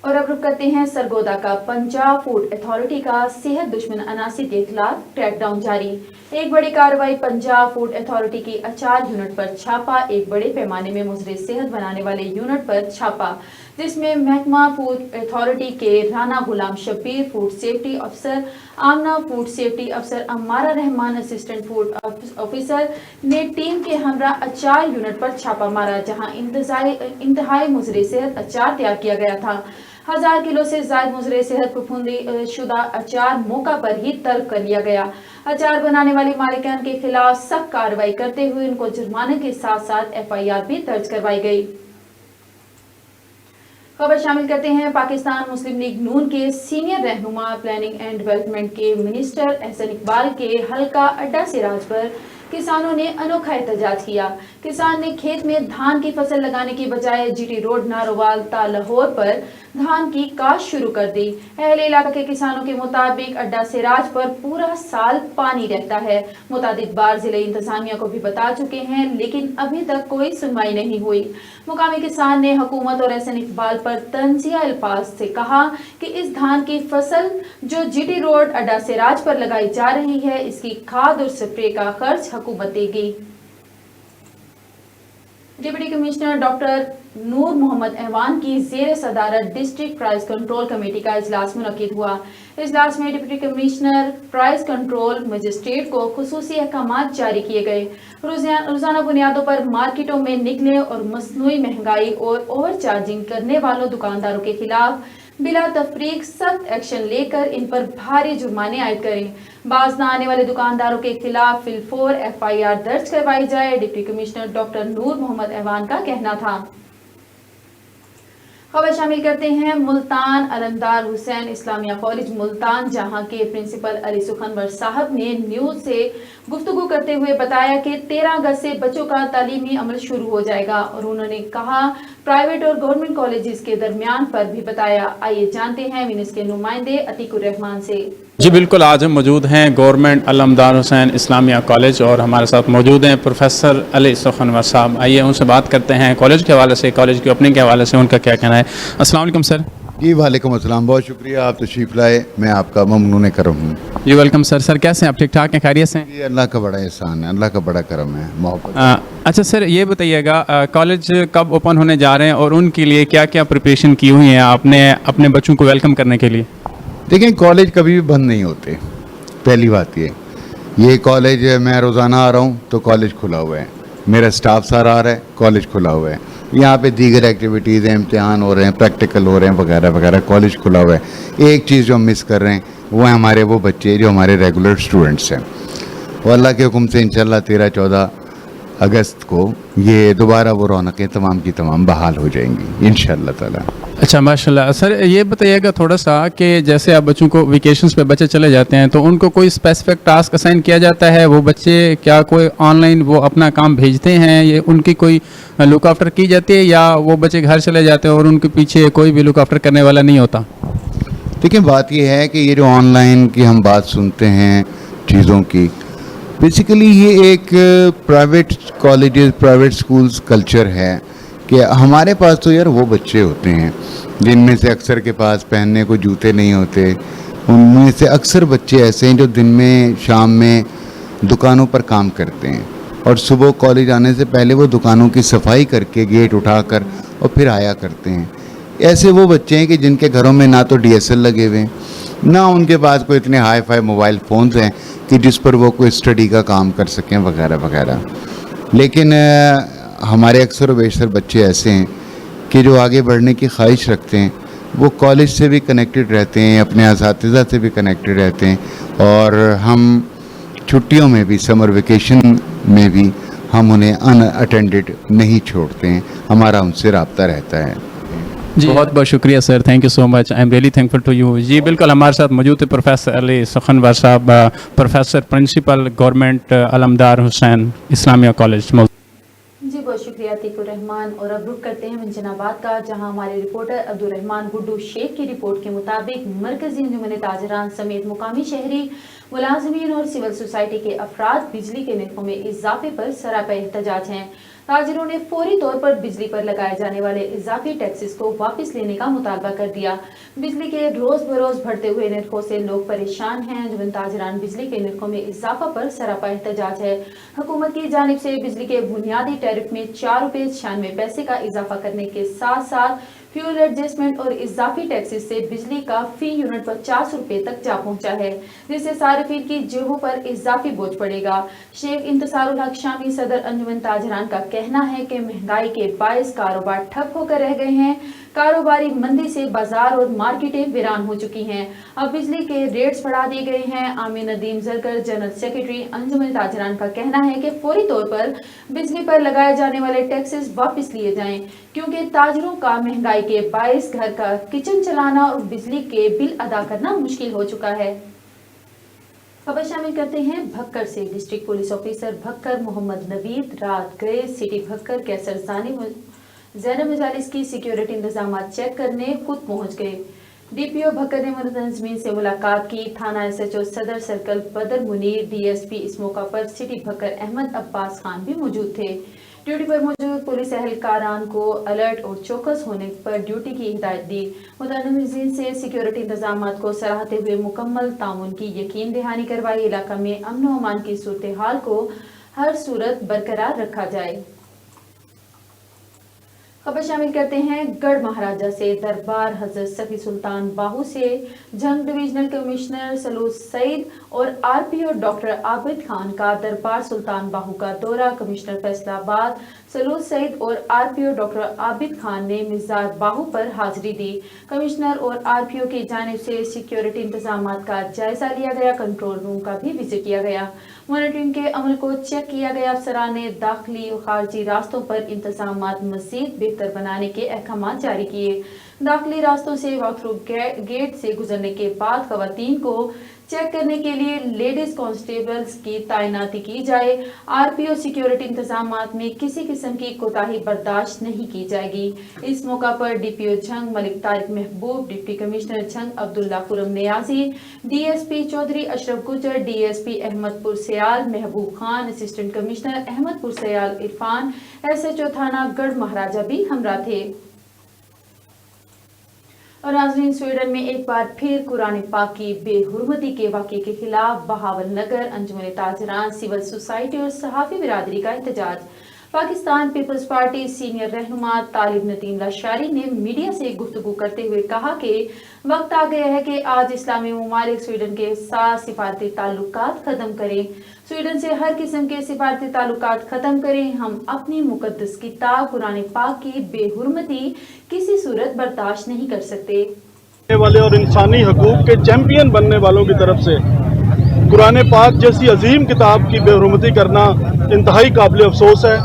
और अब रुक करते हैं सरगोदा का। पंजाब फूड अथॉरिटी का सेहत दुश्मन अनासिर के खिलाफ क्रैकडाउन जारी। एक बड़ी कार्रवाई। पंजाब फूड अथॉरिटी की अचार यूनिट पर छापा। एक बड़े पैमाने में मुजरे सेहत बनाने वाले यूनिट पर छापा, जिसमें महकमा फूड अथॉरिटी के राना गुलाम शब्बीर, फूड सेफ्टी अफसर आमना, फूड सेफ्टी अफसर Ammara Rahman, assistant food officer ने टीम के हमरा अचार यूनिट पर छापा मारा, जहां इंतहाई मुजरे सेहत अचार तैयार किया गया था। 1000 किलो से ज्यादा मुजरे सेहत फफूंदी शुदा अचार मौका पर ही तलब कर लिया गया। अचार बनाने वाले मालिकान के खिलाफ सख्त कार्रवाई करते हुए उनको जुर्माने के साथ साथ FIR भी दर्ज करवाई गई। खबर शामिल करते हैं पाकिस्तान मुस्लिम लीग नून के सीनियर रहनुमा प्लानिंग एंड डेवलपमेंट के मिनिस्टर एहसन इकबाल के हल्का अड्डा सिराज पर किसानों ने अनोखा एहतजाज किया। किसान ने खेत में धान की फसल लगाने की बजाय GT रोड नारोवाल ता लाहौर पर धान की काश्त शुरू कर दी। अहले इलाका के किसानों के मुताबिक अड्डा सिराज पर पूरा साल पानी रहता है। मुतादिद बार जिले इंतजामिया को भी बता चुके हैं, लेकिन अभी तक कोई सुनवाई नहीं हुई। मुकामी किसान ने हुकूमत और एहसन इकबाल पर तंजिया अल्फाज से कहा कि इस धान की फसल जो GT रोड अड्डा सिराज पर लगाई जा रही है, इसकी खाद और स्प्रे का खर्च हुकूमत देगी। डिप्टी कमिश्नर डॉक्टर नूर मोहम्मद ऐवान की जेर सदारत डिस्ट्रिक्ट प्राइस कंट्रोल कमेटी का इजलास मुनक्किद हुआ। इजलास में deputy commissioner price control magistrate को खुसूसी अहकामात जारी किए गए। रोजाना बुनियादों पर मार्केटों में निकले और मसनूई महंगाई और ओवर चार्जिंग करने वालों दुकानदारों के खिलाफ बिला तफरीक सख्त एक्शन लेकर इन पर भारी जुर्माने आयद करें। बाज न आने वाले दुकानदारों के खिलाफ फिलफोर FIR दर्ज करवाई जाए, डिप्टी कमिश्नर डॉक्टर नूर मोहम्मद ऐवान का कहना था। खबर शामिल करते हैं मुल्तान अलमदार हुसैन इस्लामिया कॉलेज मुल्तान, जहां के प्रिंसिपल अली सुखनवर साहब ने न्यूज से गुफ्तगू करते हुए बताया कि 13 अगस्त से बच्चों का तालीमी अमल शुरू हो जाएगा और उन्होंने कहा प्राइवेट और गवर्नमेंट कॉलेजेस के दरमियान पर भी बताया। आइए जानते हैं विनस के नुमाइंदे अतीकुर रहमान से। जी बिल्कुल, आज हम मौजूद हैं गवर्नमेंट अलमदार हुसैन इस्लामिया कॉलेज और हमारे साथ मौजूद हैं प्रोफेसर अली सुखनवर साहब। आइए उनसे बात करते हैं कॉलेज के हवाले से, कॉलेज के ओपनिंग के हवाले से उनका क्या कहना है। अस्सलाम वालेकुम सर। जी वालेकुम अस्सलाम, बहुत शुक्रिया आप तशरीफ़ लाए, मैं आपका ममनून करम हूँ। जी वेलकम सर। सर कैसे हैं आप? ठीक ठाक हैं, खैरियत से? ये अल्लाह का बड़ा एहसान है, अल्लाह का बड़ा करम है, मोहब्बत। अच्छा सर, ये बताइएगा कॉलेज कब ओपन होने जा रहे हैं और उनके लिए क्या क्या प्रिपरेशन की हुई है आपने अपने बच्चों को वेलकम करने के लिए? देखें, कॉलेज कभी भी बंद नहीं होते। पहली बात ये कॉलेज मैं रोज़ाना आ रहा हूँ तो कॉलेज खुला हुआ है, मेरा स्टाफ सारा आ रहा है, कॉलेज खुला हुआ है। यहाँ पे दीगर एक्टिविटीज़ हैं, इम्तिहान हो रहे हैं, प्रैक्टिकल हो रहे हैं वगैरह वगैरह, कॉलेज खुला हुआ है। एक चीज़ जो हम मिस कर रहे हैं वो है हमारे वो बच्चे जो हमारे रेगुलर स्टूडेंट्स हैं। और अल्लाह के हुक्म से इंशाल्लाह 13-14 अगस्त को ये दोबारा वो रौनकें तमाम की तमाम बहाल हो जाएंगी इंशाल्लाह ताला। अच्छा माशाल्लाह। सर ये बताइएगा थोड़ा सा कि जैसे आप बच्चों को वेकेशंस पे बच्चे चले जाते हैं तो उनको कोई स्पेसिफिक टास्क असाइन किया जाता है? वो बच्चे क्या कोई ऑनलाइन वो अपना काम भेजते हैं, ये उनकी कोई लुक आफ्टर की जाती है या वो बच्चे घर चले जाते हैं और उनके पीछे कोई भी लुक आफ्टर करने वाला नहीं होता? देखिए, बात ये है कि ये जो ऑनलाइन की हम बात सुनते हैं चीज़ों की, बेसिकली ये एक private colleges private schools culture है कि हमारे पास तो यार वो बच्चे होते हैं जिनमें से अक्सर के पास पहनने को जूते नहीं होते। उनमें से अक्सर बच्चे ऐसे हैं जो दिन में शाम में दुकानों पर काम करते हैं और सुबह कॉलेज आने से पहले वो दुकानों की सफाई करके गेट उठाकर और फिर आया करते हैं। ऐसे वो बच्चे हैं कि जिनके घरों में ना तो DSL लगे हुए हैं, ना उनके पास कोई इतने हाई फाई मोबाइल फ़ोन्स हैं कि जिस पर वो कोई स्टडी का काम कर सकें वगैरह वगैरह। लेकिन हमारे अक्सर व बेशतर बच्चे ऐसे हैं कि जो आगे बढ़ने की ख्वाहिश रखते हैं, वो कॉलेज से भी कनेक्टेड रहते हैं, अपने असातिज़ा से भी कनेक्टेड रहते हैं और हम छुट्टियों में भी, समर वेकेशन में भी हम उन्हें अनअटेंडेड नहीं छोड़ते हैं, हमारा उनसे रब्ता रहता है। जी बहुत बहुत शुक्रिया sir, thank you so much, I am really thankful to you. जी बिल्कुल, हमारे साथ मौजूद है प्रोफेसर अली सुखनवर साहब, professor principal government Alamdar Hussain Islamia college. जी बहुत शुक्रिया अतीकुर रहमान। और अब रुख करते हैं मंजनाबाद का, जहां हमारे रिपोर्टर अब्दुल रहमान गुड्डू शेख की रिपोर्ट के मुताबिक मरकजी अंजुमन ताजरान समेत मुकामी शहरी मुलाजमीन और सिविल सोसाइटी के अफराद बिजली के नरखों में इजाफे पर सरापा एहतजाज हैं। ताजिरों ने फौरी तौर पर बिजली पर लगाए जाने वाले इजाफी टैक्सेस को वापस लेने का मुतालबा कर दिया। बिजली के रोज बरोज बढ़ते हुए निर्खों से लोग परेशान हैं। अंजुमन ताजिरान बिजली के निर्खों में इजाफा पर सरापा एहतजाज है। हुकूमत की जानिब से बिजली के बुनियादी टैरिफ में 4 रुपये 96 पैसे का इजाफा करने के साथ साथ फ्यूल एडजस्टमेंट और इजाफी टैक्सेस से बिजली का फी यूनिट 50 रुपये तक जा पहुंचा है, जिससे सार्फिन की जेबों पर इजाफी बोझ पड़ेगा। शेख इंतसारुल हक शामी सदर अंजुमन ताजिरान का कहना है कि महंगाई के बायस कारोबार ठप होकर रह गए हैं। कारोबारी मंदी से बाजार और मार्केटें वीरान हो चुकी हैं। अब बिजली के रेट्स बढ़ा दिए गए हैं। आमिर नदीम जरकर जनरल सेक्रेटरी अंजुमन ताजिरान का कहना है कि फौरी तौर पर बिजली पर लगाए जाने वाले टैक्सेस वापस लिए जाएं, क्योंकि ताजिरों का महंगाई के बायस घर का किचन चलाना और बिजली के बिल अदा करना मुश्किल हो चुका है। खबर शामिल करते हैं भक्कर से। District police officer Bhakkar Mohammad Naveed रात गए सिटी भक्कर के सरसानी ज़ैनब मजालिस की सिक्योरिटी इंतजाम चेक करने खुद पहुंच गए। डीपीओ भक्कर ने मुलज़िमीन से मुलाकात की। थाना एसएचओ सदर सर्कल बदर मुनीर, डीएसपी इस मौका पर सिटी भक्कर अहमद अब्बास खान भी मौजूद थे। ड्यूटी पर मौजूद पुलिस एहलकारान को अलर्ट और चौकस होने पर ड्यूटी की हिदायत दी। मुतलज़िमीन से सिक्योरिटी इंतजाम को सराहते हुए मुकम्मल ताउन की यकीन दहानी करवाई। इलाका में अमन व अमान की सूरत हाल को हर सूरत बरकरार रखा जाए। खबर शामिल करते हैं गढ़ महाराजा से। दरबार हजरत सफी सुल्तान बाहू से जंग डिवीजनल कमिश्नर सलूस सईद और आरपीओ डॉक्टर आबिद खान का दरबार सुल्तान बाहू का दौरा। कमिश्नर फैसलाबाद सलूस सईद और आरपीओ डॉक्टर आबिद खान ने मिज़ार बाहू पर हाजिरी दी। कमिश्नर और आरपीओ की जानिब से सिक्योरिटी इंतजाम का जायजा लिया गया। कंट्रोल रूम का भी विजिट किया गया। मॉनिटरिंग के अमल को चेक किया गया। अफसरान ने दाखिली और खारजी रास्तों पर इंतजाम मज़ीद बेहतर बनाने के अहकाम जारी किए। दाखिली रास्तों से वॉक थ्रू गेट से गुजरने के बाद खवातीन को चेक करने के लिए लेडीज कांस्टेबल्स की तैनाती की जाए। आरपीओ सिक्योरिटी इंतजाम में किसी किस्म की कोताही बर्दाश्त नहीं की जाएगी। इस मौका पर DPO Jhang Malik Tariq Mehboob, deputy commissioner Jhang Abdullah Khurram Niazi, DSP Chaudhry Ashraf Gujjar, DSP Ahmadpur Sial Mehboob Khan, assistant commissioner Ahmadpur Sial Irfan, SHO थाना गढ़ महाराजा भी हमरा थे। और नाज़रीन, स्वीडन में एक बार फिर कुरान पाक की बेहुरमती के वाक़े के खिलाफ बहावल नगर अंजुमन ताजिरान, सिविल सोसाइटी और सहाफ़ी बिरादरी का एहतजाज। पाकिस्तान पीपल्स पार्टी सीनियर रहनुमा तालिब नदीम लाशारी ने मीडिया से गुफ्तगू करते हुए कहा कि वक्त आ गया है कि आज इस्लामी ममालिक स्वीडन के साथ सिफारती ताल्लुकात ख़त्म करें। स्वीडन से हर किस्म के सिफारती ताल्लुकात ख़त्म करें। हम अपनी मुक़द्दस किताब कुरान पाक की बेहुरमती किसी सूरत बर्दाश्त नहीं कर सकते। वाले और इंसानी हकूक़ के चैंपियन बनने वालों की तरफ से कुरान पाक जैसी अजीम किताब की बेहुरमती करना इंतहाई काबिल अफसोस है।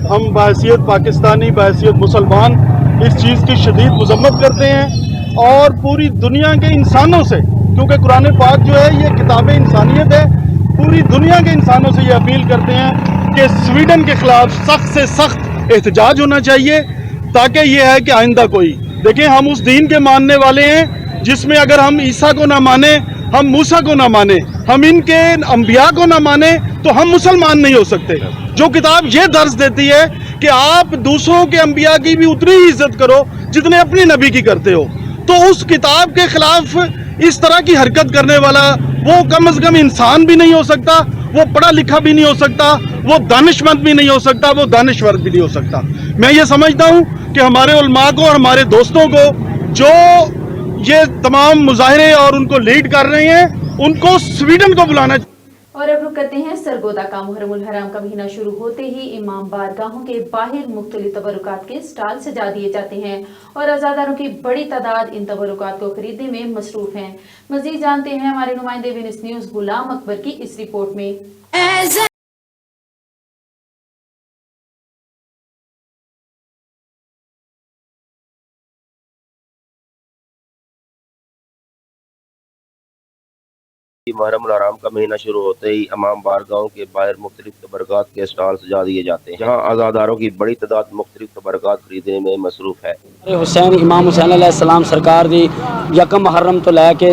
हम बहैसियत पाकिस्तानी, बहैसियत मुसलमान इस चीज़ की शदीद मज़म्मत करते हैं और पूरी दुनिया के इंसानों से, क्योंकि कुरान पाक जो है ये किताब इंसानियत है, पूरी दुनिया के इंसानों से ये अपील करते हैं कि स्वीडन के खिलाफ सख्त से सख्त एहतजाज होना चाहिए, ताकि ये है कि आइंदा कोई देखिए, हम उस दीन के मानने वाले हैं जिसमें अगर हम ईसा को ना माने, हम मूसा को ना माने, हम इनके अंबिया को ना माने, तो हम मुसलमान नहीं हो सकते। जो किताब ये दर्ज देती है कि आप दूसरों के अंबिया की भी उतनी ही इज्जत करो जितने अपने नबी की करते हो, तो उस किताब के खिलाफ इस तरह की हरकत करने वाला वो कम से कम इंसान भी नहीं हो सकता, वो पढ़ा लिखा भी नहीं हो सकता, वो दानिशमंद भी नहीं हो सकता, वो दानिश्वर भी नहीं हो सकता। मैं ये समझता हूँ कि हमारे उलमा को और हमारे दोस्तों को जो ये तमाम मुजाहरे और उनको लीड कर रहे हैं, उनको स्वीडन को बुलाना। और अब रुक करते हैं सरगोदा का। मुहर्रमुल हराम का महीना शुरू होते ही इमाम बारगाहों के बाहर मुख्तलिफ तबरुकात के स्टॉल सजा दिए जाते हैं और अज़ादारों की बड़ी तादाद इन तबरुकात को खरीदने में मसरूफ हैं। मजीद जानते हैं हमारे नुमाइंदे विनस न्यूज़ गुलाम अकबर की इस रिपोर्ट में। मुहर्रमुल हराम का महीना शुरू होते ही इमाम बारगाहों के बाहर मुख्तलिफ तबरकात के स्टॉल सजा दिए जाते हैं, जहाँ आज़ादारों की बड़ी तादाद मुख्तलिफ तबरकात खरीदने में मसरूफ है। हुसैन इमाम हुसैन अलैहिस्सलाम सरकार दी यकम मुहर्रम तो लैके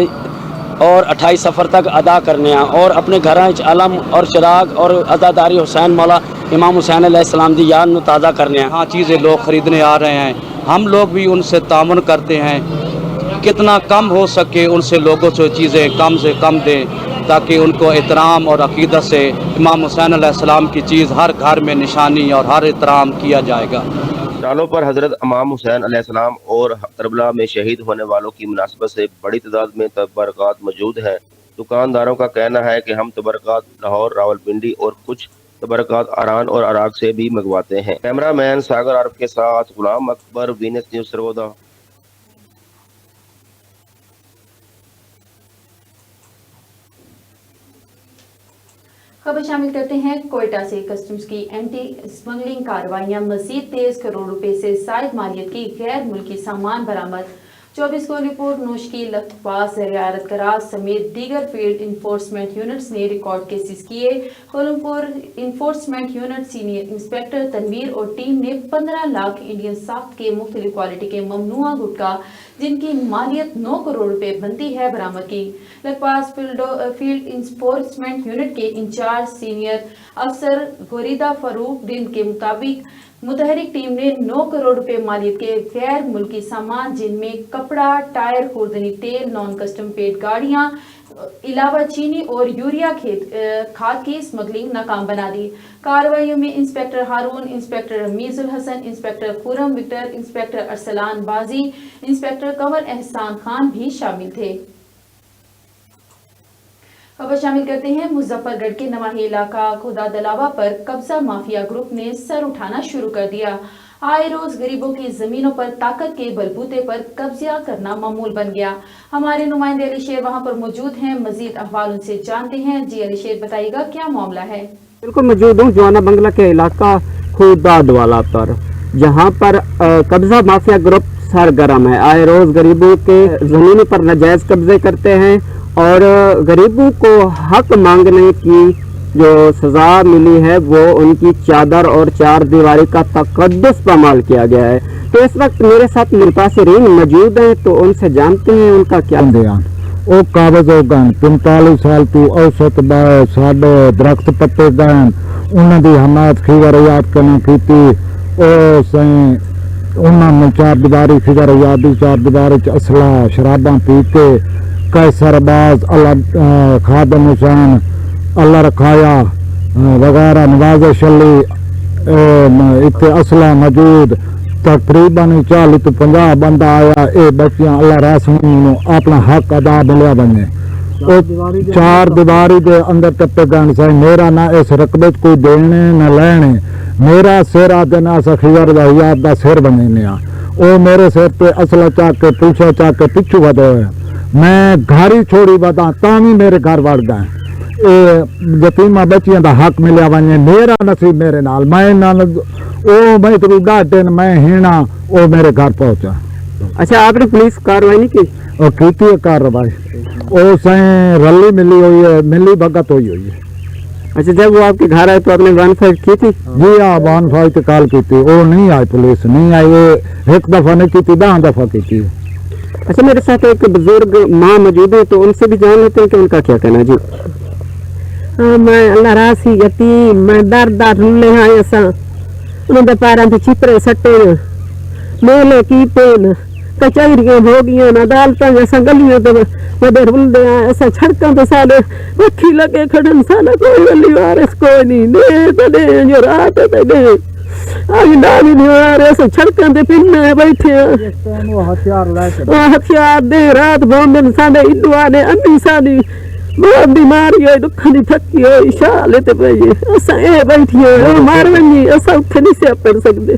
और 28 सफ़र तक अदा करने और अपने घर अलम और चिराग और अदादारी हुसैन मौला इमाम हुसैन अलैहिस्सलाम की याद में ताज़ा करने हैं। हाँ चीज़ें लोग ख़रीदने आ रहे हैं, हम लोग भी उनसे तामुन करते हैं, कितना कम हो सके उनसे लोगों से चीज़ें कम से कम दें ताकि उनको एहतराम और अक़ीदत से इमाम हुसैन अलैहिस्सलाम की चीज़ हर घर में निशानी और हर एहतराम किया जाएगा। स्टॉलों पर हज़रत इमाम हुसैन अलैहिस्सलाम और करबला में शहीद होने वालों की मुनासबत से बड़ी तादाद में तबरक़ात मौजूद हैं। दुकानदारों का कहना है कि हम तबरक़ात लाहौर, रावलपिंडी और कुछ तबरक़ात आरान और अराक से भी मंगवाते हैं। कैमरामैन सागर आरफ के साथ गुलाम अकबर, वीनस न्यूज़, सरगोदा। खबर शामिल करते हैं कोयटा से। कस्टम्स की एंटी स्मगलिंग कार्रवाइयां मजीद तेज, करोड़ रुपए से शायद मालियत की गैर मुल्की सामान बरामद। 24 कोलीपुर, नोशकी, लखपास, ज़रियारत करार समेत दीगर फील्ड इन्फोर्समेंट यूनिट्स ने रिकॉर्ड केसेस किए। कोलमपुर enforcement unit senior inspector Tanveer और टीम ने 15 लाख इंडियन साख्त के मुख्तलिफ क्वालिटी के ममनुआ गुटखा जिनकी मालियत 9 करोड़ रुपए बनती है बरामद की। लखपास फील्ड इन्फोर्समेंट यूनिट के इंचार्ज सीनियर अफसर गोरीदा फरूक दिन के मुताबिक मुतहरिक टीम ने 9 करोड़ रुपए मालियत के गैर मुल्की सामान जिनमें कपड़ा, टायर, खुर्दनी तेल, नॉन कस्टम पेड गाड़ियां, इलावा चीनी और यूरिया खाद की स्मगलिंग नाकाम बना दी। कार्रवाइयों में inspector Haroon, inspector Ramizul Hassan, inspector Khurram Victor, inspector Arsalan Baji, inspector Kanwar एहसान खान भी शामिल थे। खबर शामिल करते हैं मुजफ्फरगढ़ के नवाही इलाका खुदा दलावा पर कब्जा माफिया ग्रुप ने सर उठाना शुरू कर दिया। आए रोज गरीबों की जमीनों पर ताकत के बलबूते पर कब्जा करना मामूल बन गया। हमारे नुमाइंदे अली शेर वहां पर मौजूद हैं, मजीद अहवाल उनसे जानते हैं। जी अली शेर, बताइएगा क्या मामला है? बिल्कुल मौजूद हूँ जवाना बंगला के इलाका खुदादवाला पर, जहाँ पर कब्जा माफिया ग्रुप सरगर्म है। आए रोज गरीबों के जमीनों पर नाजायज कब्जे करते हैं और गरीबों को हक मांगने की जो सजा मिली है वो उनकी चादर और चार दीवारी का तकद्दुस पामाल किया गया है। तो इस वक्त मेरे साथ मुतासिरीन मौजूद हैं, तो उनसे जानते हैं उनका क्या बयान। ਉਹ ਕਾਬਜ਼ ਹੋ ਗਏ 45 ਸਾਲ ਤੋਂ औसत ਸਾਡੇ ਦਰਖਤ ਪੱਤੇ ਗਏ, ਉਹਨਾਂ ਦੀ ਹਮਾਇਤ ਖਿਗਰਿਆਤ ਕਰਨਾ ਕੀਤੀ। ਉਹ ਸਹੀ ਉਹਨਾਂ ਨੂੰ ਚਾਰ ਦੀਵਾਰੀ ਖਿਗਰਿਆਤ ਦੀ ਚਾਰ ਦੀਵਾਰੀ ਚ ਅਸਲਾ ਸ਼ਰਾਬਾਂ ਪੀ ਕੇ ਕਈ सरबाज अल्लाह खादम हुसैन अल्लाह रखाया वगैरह नवाज़ अली इतने असला मौजूद तकरीबन 40 तो 50 बंदा आया। ये बच्चियां अल्लाह रासमी अपना हक अदा मिलिया बने। चार दीवारी के अंदर टप्पे गए से मेरा ना इस रकबे कोई देने न लेने, मेरा सिर आते ना सखीवर याद का सिर बने। वो मेरे सिर पे असला चाक के पुलसा चाक के पिछू बदे, मैं घर ही छोड़ी बदा भी मेरे घर वड़ गए। यतीमा बच्चियों का हक मिलिया बने, मेरा नसीब मेरे नाल, मैं तो गाटे मैं हिना वो मेरे घर पहुंचा। अच्छा, आपने पुलिस कार्रवाई नहीं की? और की कार्रवाई वो सही रली मिली हुई है, मिली भगत हुई है। अच्छा, जब वो आपके घर आए तो आपने वन फाइट की थी? जी हाँ, वन फाइट कॉल की थी, वो नहीं आई, पुलिस नहीं आई। वो एक दफा नहीं की थी, 10 दफा की थी। अच्छा, मेरे साथ एक बुजुर्ग माँ मौजूद है, तो उनसे भी जान लेते हैं कि उनका क्या कहना। जी मैं अल्लाह रासी यतीम, मैं दर दर रुले हाँ असा उन्होंने पैरों से छिपरे सट्टे मेले की पेन कचहरियां हो गई अदालतां असा गलियां तो वडे रुलदे असा सड़कों तो साले वखी लगे खड़न साला कोई गली वारिस कोई नहीं ने तदे जो रात तदे आगे ना भी नहीं आ रहे ऐसे सड़कों पे पिन्ने बैठे हथियार दे रात बोंबन साडे इदुआ ने अन्नी साडी बहुत बीमारी है, दुखा दी थकी है, इशा लेते पे असा ए बैठी है मार वनी असा उठ नहीं से पड़ सकते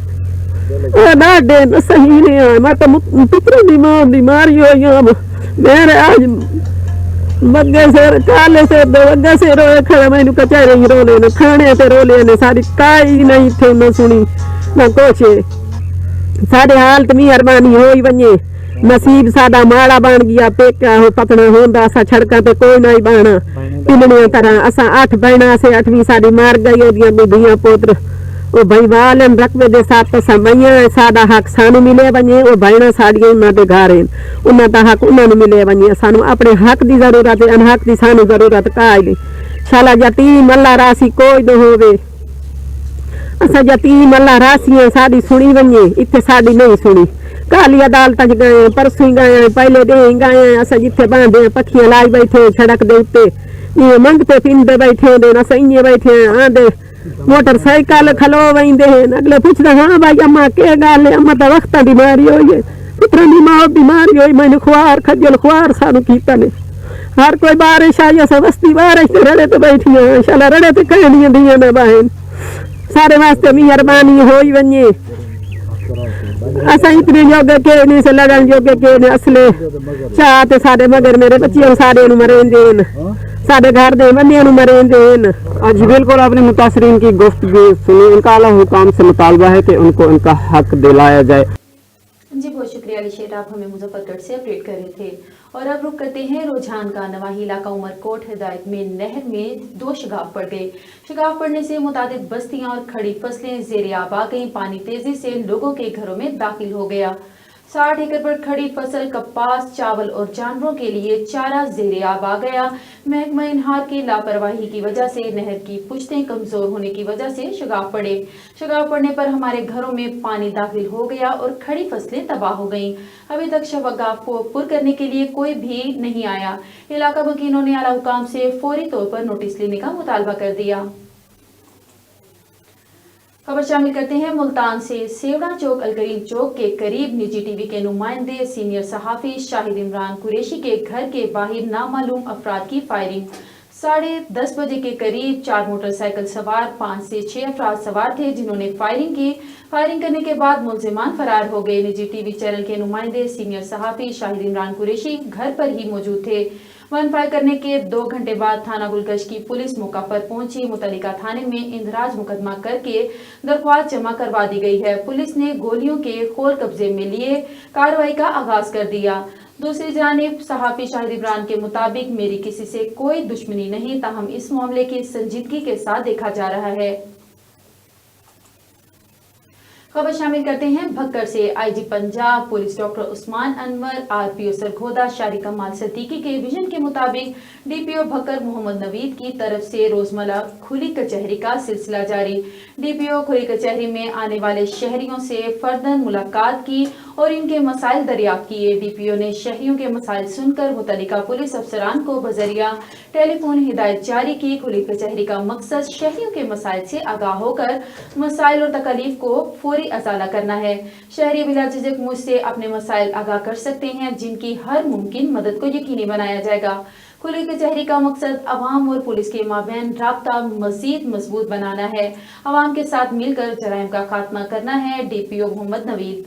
ना दे न सही नहीं है। मैं तो पुत्र बीमारी हो यहाँ मेरे आज बग्गे से काले से बग्गा से रोए खड़े मैंने कचहरी रोले न खाने से रोले ने सारी काई नहीं थे न सुनी न कुछ सारे हालत मेहरबानी हो वने नसीब साडा माड़ा बन गया पेका हो पकना होंदा असा सड़कों पे कोई नहीं बना पिलनिया तरह असा 8 बहना से 8वीं साडी मार गई ओदियां बेटियां पुत्र वो भाई वाले रकबे दे साथ समैया साडा हक सानू मिले वने वो बहना साडियां उन्हां दे घर हैं उन्हां दा हक उन्हां नू मिले वने सानू अपने हक दी जरूरत है अनहक दी सानू जरूरत काई नहीं शाला यतीम अल्लाह रासी कोई न होवे असां यतीम अल्लाह रासी साडी सुनी वञे, इत्थे साडी नहीं सुनी। काली अदालत च गए, परसों गए, पहले ॾें गए, असां जिथे बांधे पखियां लाई बैठे सड़क दे उत्ते इएं मंगते पींदे बैठे हूंदे, असां ईअं बैठे आंदे मोटरसाइकिल खलो वेंदे हैं, अगले पुछदा हाँ भाई अम्मा के गाल है, अम्मा तो वक्त बीमारी हुई है, पुत्र दी मां बीमारी हुई, मैंने खुआर खजल खुआर सानू कीता ने। हर कोई बारिश आई असां वस्ती बारिश ते रड़े ते बैठी हैं, इंशाल्लाह रड़े ते कहणियां दियां ने बहन सारे वास्ते मेहरबानी होई वञे। असां इतने जोगे के नहीं से लगन जोगे के ने असले चाह ते सारे मगर मेरे बच्चे सारे नु मरेंदे न, सारे घर दे बंदियां नु मरेंदे न। आज बिल्कुल आपने मुतासरीन की गुफ्तगू सुनी। इनका आला हुकाम से मुतालबा है कि उनको इनका हक दिलाया जाए। जी बहुत शुक्रिया अली शेर, आप हमें मुजफ्फरगढ़ से अपडेट कर रहे थे। और अब रुक करते हैं रुझान का नवाही इलाका उमरकोट हिदायत में नहर में 2 शगाफ पड़ गए। शगाफ पड़ने से मुतादिद बस्तियां और खड़ी फसलें ज़ेरे आब आ गईं। पानी तेजी से लोगों के घरों में दाखिल हो गया। 60 एकड़ पर खड़ी फसल कपास, चावल और जानवरों के लिए चारा ज़ेरे आब आ गया। महकमा इनहार की लापरवाही की वजह से नहर की पुश्तें कमजोर होने की वजह से शगाफ पड़े। शगाफ पड़ने पर हमारे घरों में पानी दाखिल हो गया और खड़ी फसलें तबाह हो गईं। अभी तक शगाफ को पुर करने के लिए कोई भी नहीं आया। इलाका वकीलों ने आला हुकाम से फौरी तौर पर नोटिस लेने का मुतालबा कर दिया। खबर शामिल करते हैं मुल्तान से। सेवड़ा चौक अलकरीम चौक के करीब निजी टीवी के नुमाइंदे सीनियर सहाफी शाहिद इमरान कुरैशी के घर के बाहर नामालूम अफराद की फायरिंग। 10:30 बजे के करीब 4 मोटरसाइकिल सवार 5 से 6 अफराद सवार थे जिन्होंने फायरिंग की। फायरिंग करने के बाद मुलजिमान फरार हो गए। निजी टीवी चैनल के नुमाइंदे सीनियर सहाफी शाहिद इमरान कुरैशी घर पर ही मौजूद थे। वन फायर करने के 2 घंटे बाद थाना गुलगश की पुलिस मौका पर पहुंची। मुतल्लिका थाने में इंदराज मुकदमा करके दरख्वास्त जमा करवा दी गई है। पुलिस ने गोलियों के खोल कब्जे में लिए कार्रवाई का आगाज कर दिया। दूसरी जानिब सहाफी शाहिद इमरान के मुताबिक मेरी किसी से कोई दुश्मनी नहीं, ताहम इस मामले की संजीदगी के साथ देखा जा रहा है। खबर शामिल करते हैं भक्कर से। IG Punjab police doctor Usman Anwar, RPO Sargodha शारी कमाल सदीकी के विजन के मुताबिक डीपीओ भक्कर मोहम्मद नवीद की तरफ से रोजमर्रा खुली कचहरी का सिलसिला जारी। डीपीओ खुली कचहरी में आने वाले शहरियों से फर्दन मुलाकात की और इनके मसाइल दरियाफ्त किए। डीपीओ ने शहरियों के मसाइल सुनकर मुतल्लिका पुलिस अफसरान को बजरिया टेलीफोन हिदायत जारी की। खुली कचहरी का मकसद शहरियों के मसाइल से आगाह होकर मसाइल और तकलीफ को फौरी अजाला करना है। शहरी बिला झिझक मुझसे अपने मसाइल आगाह कर सकते हैं, जिनकी हर मुमकिन मदद को यकीनी बनाया जाएगा। खुली कचहरी का मकसद अवाम और पुलिस के माबैन राब्ता मजीद मजबूत बनाना है, अवाम के साथ मिलकर जराइम का खात्मा करना है। डीपीओ मोहम्मद नवीद।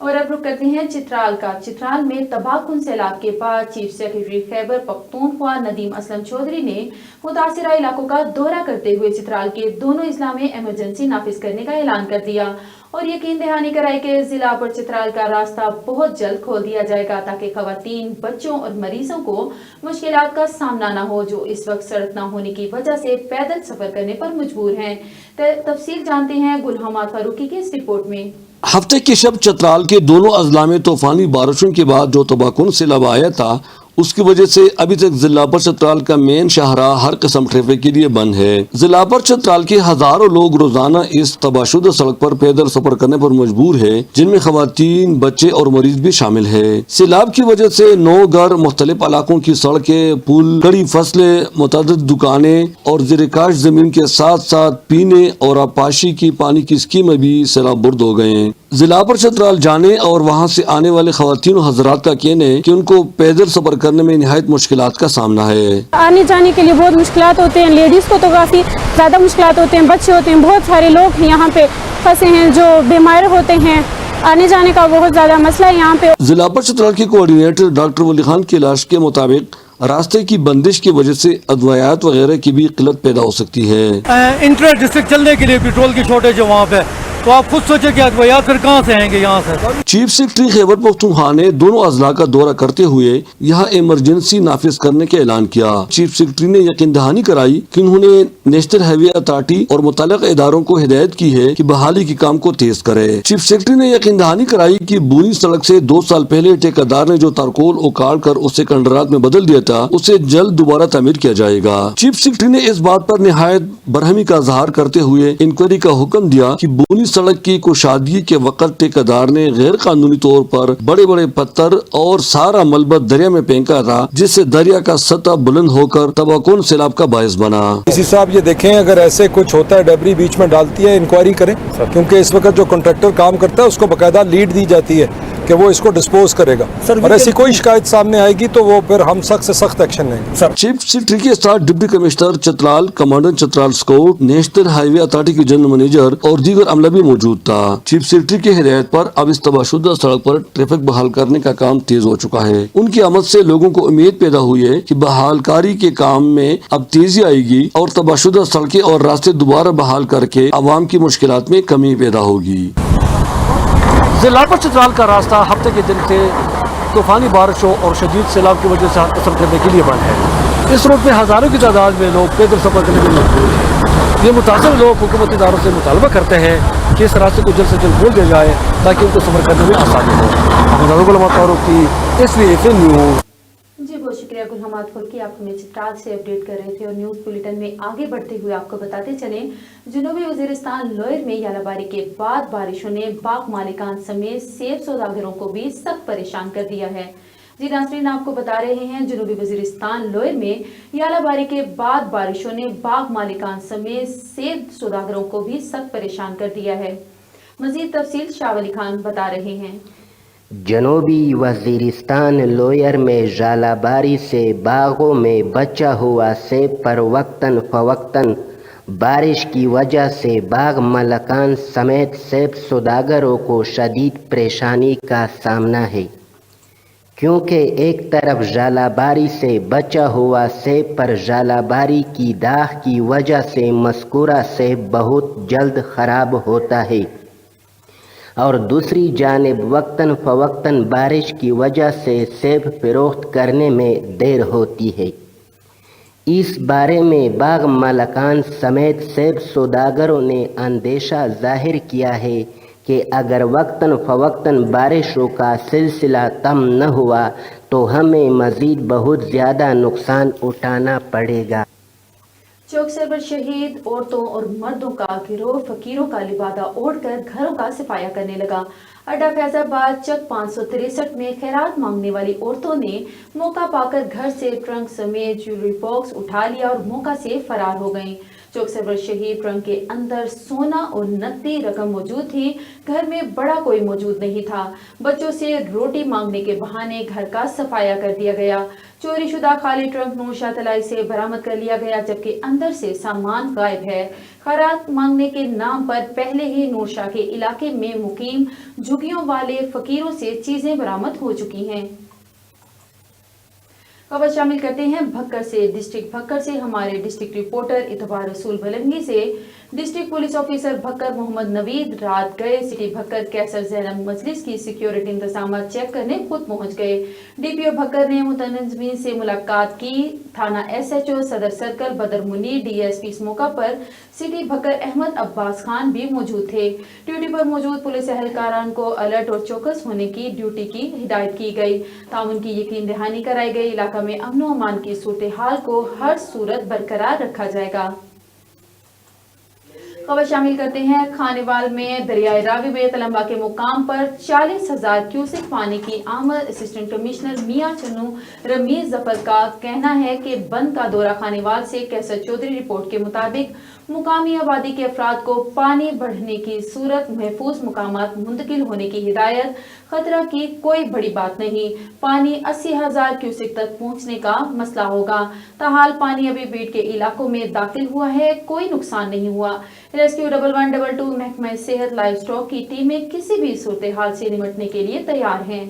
और अब रुक करते हैं चित्राल का। चित्राल में तबाहकुन सैलाब के बाद चीफ सेक्रेटरी खैबर पख्तूनख्वा नदीम असलम चौधरी ने मुतासिरा इलाकों का दौरा करते हुए चित्राल के दोनों अजला में इमरजेंसी नाफिज करने का ऐलान कर दिया और यकीन दहानी कराई कि जिला पर चित्राल का रास्ता बहुत जल्द खोल दिया जाएगा ताकि खवातीन, बच्चों और मरीजों को मुश्किलात का सामना न हो जो इस वक्त सड़क न होने की वजह से पैदल सफर करने पर मजबूर हैं। तफसील जानते हैं गुलहमाद फारूकी की इस रिपोर्ट में। हफ्ते की शब चतराल के दोनों अजला में तूफानी बारिशों के बाद जो तबाहकुन सैलाब आया था उसकी वजह से अभी तक जिला पर चतराल का मेन शाहराह हर किस्म ट्रैफिक के लिए बंद है। जिला पर चतराल के हजारों लोग रोजाना इस तबाहशुदा सड़क पर पैदल सफर करने पर मजबूर है, जिनमें खवातीन, बच्चे और मरीज भी शामिल है। सैलाब की वजह से 9 घर, मुख्तलिफ इलाकों की सड़कें, पुल, कड़ी फसलें, मुतअद्दिद दुकानें और ज़ेर-ए-काश जमीन के साथ साथ पीने और आबपाशी की पानी की स्कीमें भी सैलाब बुर्द हो गए हैं। जिला पर चतराल जाने और वहाँ से आने वाले खवातीन और हजरात का कहना है कि उनको पैदल सफर करने में निहायत मुश्किलात का सामना है। आने जाने के लिए बहुत मुश्किलात होते हैं, लेडीज को तो काफी ज्यादा मुश्किलात होते हैं, बच्चे होते हैं, बहुत सारे लोग यहाँ पे फंसे हैं जो बीमार होते हैं, आने जाने का बहुत ज्यादा मसला है यहाँ पे। जिला पर चतराल के कोऑर्डिनेटर डॉक्टर वली खान की इलाज के मुताबिक रास्ते की बंदिश की वजह से अदवायात वगैरह की भी किल्लत पैदा हो सकती है। इंटर डिस्ट्रिक्ट चलने के लिए पेट्रोल की शॉर्टेज है वहाँ पे, तो आप खुद सोचे कि भैया फिर कहाँ से आएंगे यहाँ से। चीफ सेक्रेटरी खैबर पख्तूनख्वा ने दोनों अजला का दौरा करते हुए यहाँ इमरजेंसी नाफिज करने का ऐलान किया। चीफ सेक्रेटरी ने यकीन दहानी कराई कि उन्होंने नेशनल हाईवे अथॉरिटी और मुतल्लिक़ इदारों को हिदायत की है कि बहाली के काम को तेज करे। चीफ सेक्रेटरी ने यकीन दहानी कराई कि बुनी सड़क से 2 साल पहले ठेकेदार ने जो तारकोल उखाड़ कर उसे कंडरात में बदल दिया था, उसे जल्द दोबारा तामीर किया जाएगा। चीफ सेक्रेटरी ने इस बात पर निहायत बरहमी का इजहार करते हुए इंक्वायरी का हुक्म दिया कि बुनी सड़क की कुशादगी के वक्त ठेकेदार ने गैर कानूनी तौर पर बड़े बड़े पत्थर और सारा मलबा दरिया में फेंका था, जिससे दरिया का सतह बुलंद होकर तबाहकुन सैलाब का बायस बना। इसी साहब ये देखें, अगर ऐसे कुछ होता है डबरी बीच में डालती है, इंक्वायरी करें, क्योंकि इस वक्त जो कॉन्ट्रैक्टर काम करता है उसको बकायदा लीड दी जाती है कि वो इसको डिस्पोज करेगा, और ऐसी कोई शिकायत सामने आएगी तो वो फिर हम सख्त से सख्त एक्शन लेंगे। चीफ सेक्रेटरी के साथ deputy commissioner Chitral, commandant Chitral score, national highway authority के जनरल मैनेजर और दीगर अमला भी मौजूद था। चीफ सेक्रेटरी की हिदायत पर अब इस तबाहशुदा सड़क पर ट्रैफिक बहाल करने का काम तेज हो चुका है। उनकी आमद से लोगों को उम्मीद पैदा हुई है कि बहालकारी के काम में अब तेजी आएगी और तबाहशुदा सड़कें और रास्ते दोबारा बहाल करके आवाम की मुश्किलात में कमी पैदा होगी। जिला चित्राल का रास्ता हफ्ते के दिन से तूफानी बारिशों और शदीद सैलाब की वजह से सफर करने के लिए बंद है। इस रूट में हज़ारों की तादाद में लोग पैदल सफर करने के लिए मजबूर हैं। ये मुतासिर लोग हुकूमती इदारों से मुतालबा करते हैं कि इस रास्ते को जल्द से जल्द खोल दिया जाए ताकि उनको सफर करने में आसानी हो। SVFA news. जी बहुत शुक्रिया गुल हमाद फुल्की, आप हमें चित्राल से अपडेट कर रहे थे। और न्यूज़ बुलेटिन में आगे बढ़ते हुए आपको बताते चले, जुनूबी वजीरिस्तान लोयर में यालाबारी के बाद बारिशों ने बाग मालिकान समेत सेब सौदागरों को भी सख्त परेशान कर दिया है। जी नाज़रीन, आपको बता रहे हैं जुनूबी वजीरिस्तान लोयर में यालाबारी के बाद बारिशों ने बाग मालिकान समेत सेब सौदागरों को भी सख्त परेशान कर दिया है। मजीद तफसील शाह अली खान बता रहे हैं। जनूबी वजीरिस्तान लोयर में जालाबारी से बागों में बचा हुआ सेब पर वक्तन फवक्तन बारिश की वजह से बाग मालिकान समेत सेब सौदागरों को शदीद परेशानी का सामना है, क्योंकि एक तरफ जालाबारी से बचा हुआ सेब पर जालाबारी की दाग की वजह से मस्कूरा सेब बहुत जल्द ख़राब होता है, और दूसरी जानिब वक्तन फवक्तन बारिश की वजह से सेब फरोख्त करने में देर होती है। इस बारे में बाग मालिकान समेत सेब सौदागरों ने अंदेशा जाहिर किया है कि अगर वक्तन फवक्तन बारिशों का सिलसिला कम न हुआ तो हमें मज़ीद बहुत ज़्यादा नुकसान उठाना पड़ेगा। चौक सरवर शहीद औरतों और मर्दों का गिरोह फकीरों का लिबादा ओढ़कर घरों का सफाया करने लगा। अड्डा फैजाबाद चक 563 में खैरात मांगने वाली औरतों ने मौका पाकर घर से ट्रंक समेत ज्वेलरी बॉक्स उठा लिया और मौका से फरार हो गईं। चौक सरवर शहीद ट्रंक के अंदर सोना और नकदी रकम मौजूद थी। घर में बड़ा कोई मौजूद नहीं था। बच्चों से रोटी मांगने के बहाने घर का सफाया कर दिया गया। चोरी शुदा खाली ट्रंक नूरशाह तलाई से बरामद कर लिया गया, जबकि अंदर से सामान गायब है। खैरात मांगने के नाम पर पहले ही नूरशाह के इलाके में मुकीम झुग्गियों वाले फकीरों से चीजें बरामद हो चुकी हैं। खबर शामिल करते हैं भक्कर से। डिस्ट्रिक्ट भक्कर से हमारे डिस्ट्रिक्ट रिपोर्टर इतबार रसूल बलंगी से district police officer Bhakkar Mohammad Naveed रात गए सिटी भक्कर कैसर ज़ैनब मजलिस की सिक्योरिटी इंतजाम चेक करने खुद पहुंच गए। डीपीओ भक्कर ने मुतनज़्ज़मीन से मुलाकात की। थाना SHO सदर सर्कल बदर मुनीर DSP इस मौका पर सिटी भक्कर अहमद अब्बास खान भी मौजूद थे। ड्यूटी पर मौजूद पुलिस एहलकारान को अलर्ट और चौकस होने की ड्यूटी की हिदायत की गई। ताउन की यकीन दहानी कराई गई। इलाका में अमन व अमान की सूरत हाल को हर सूरत बरकरार रखा जाएगा। खबर शामिल करते हैं खानेवाल में दरियाए रावी में तलंबा के मुकाम पर 40,000 क्यूसेक पानी की आमद। असिस्टेंट कमिश्नर मियां चन्नू रमीज जफर का कहना है कि बंद का दौरा खानेवाल से कैसर चौधरी रिपोर्ट के मुताबिक मुकामी आबादी के अफराद को पानी बढ़ने की सूरत महफूज मुकामात मुंतकिल होने की हिदायत। खतरा की कोई बड़ी बात नहीं। पानी 80,000 क्यूसेक तक पहुंचने का मसला होगा। ताहाल पानी अभी बीट के इलाकों में दाखिल हुआ है, कोई नुकसान नहीं हुआ। रेस्क्यू 1112 महकमा सेहत लाइव स्टॉक की टीमें किसी भी सूरत हाल से निपटने के लिए तैयार हैं।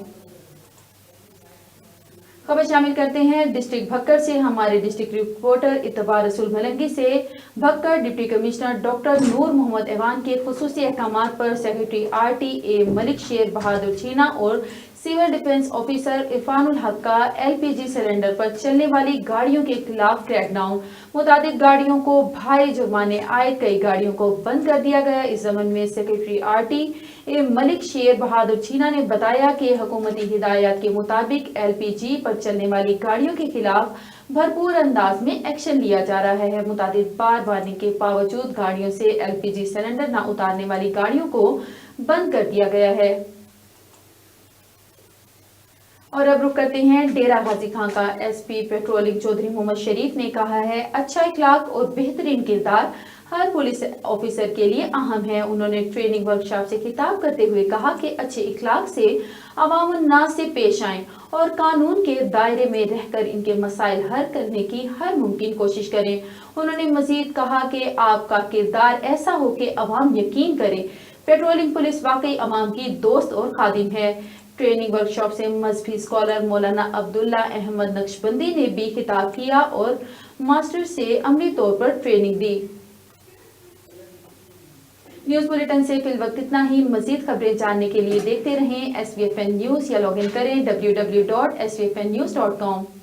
खबर शामिल करते हैं डिस्ट्रिक्ट भक्कर से। हमारे डिस्ट्रिक्ट रिपोर्टर इतबार रसूल मलंगी से भक्कर डिप्टी कमिश्नर डॉक्टर नूर मोहम्मद ऐवान के खुसूसी अहकामात पर सेक्रेटरी RTA मलिक शेर बहादुर छीना और सिविल डिफेंस ऑफिसर इरफानुल हक का LPG सिलेंडर पर चलने वाली गाड़ियों के खिलाफ क्रैकडाउन। मुतादिद गाड़ियों को भारी जुर्माने आए, कई गाड़ियों को बंद कर दिया गया। इस ज़मन में सेक्रेटरी RTA मलिक शेर बहादुर छीना ने बताया कि हुकूमती हिदायत के मुताबिक LPG पर चलने वाली गाड़ियों के खिलाफ भरपूर अंदाज में एक्शन लिया जा रहा है। मुतादिद बार वार्निंग के बावजूद गाड़ियों से LPG सिलेंडर न उतारने वाली गाड़ियों को बंद कर दिया गया है। और अब रुक करते हैं डेरा गाजी खां का। SP पेट्रोलिंग चौधरी मोहम्मद शरीफ ने कहा है, अच्छा इखलाक और बेहतरीन किरदार हर पुलिस ऑफिसर के लिए अहम है। उन्होंने ट्रेनिंग वर्कशॉप से खिताब करते हुए कहा कि अच्छे इखलाक से अवाम उन्नास से पेश आएं और कानून के दायरे में रहकर इनके मसाइल हल करने की हर मुमकिन कोशिश करें। उन्होंने मजीद कहा कि आपका किरदार ऐसा हो कि अवाम यकीन करे पेट्रोलिंग पुलिस वाकई अवाम की दोस्त और खादिम है। ट्रेनिंग वर्कशॉप से मजहबी स्कॉलर मौलाना अब्दुल्ला अहमद नक्शबंदी ने भी खिताब किया और मास्टर से अमली तौर पर ट्रेनिंग दी। न्यूज बुलेटिन से फिल वक्त इतना ही। मजीद खबरें जानने के लिए देखते रहें SVFN न्यूज या लॉग इन करें www.svfnnews.com।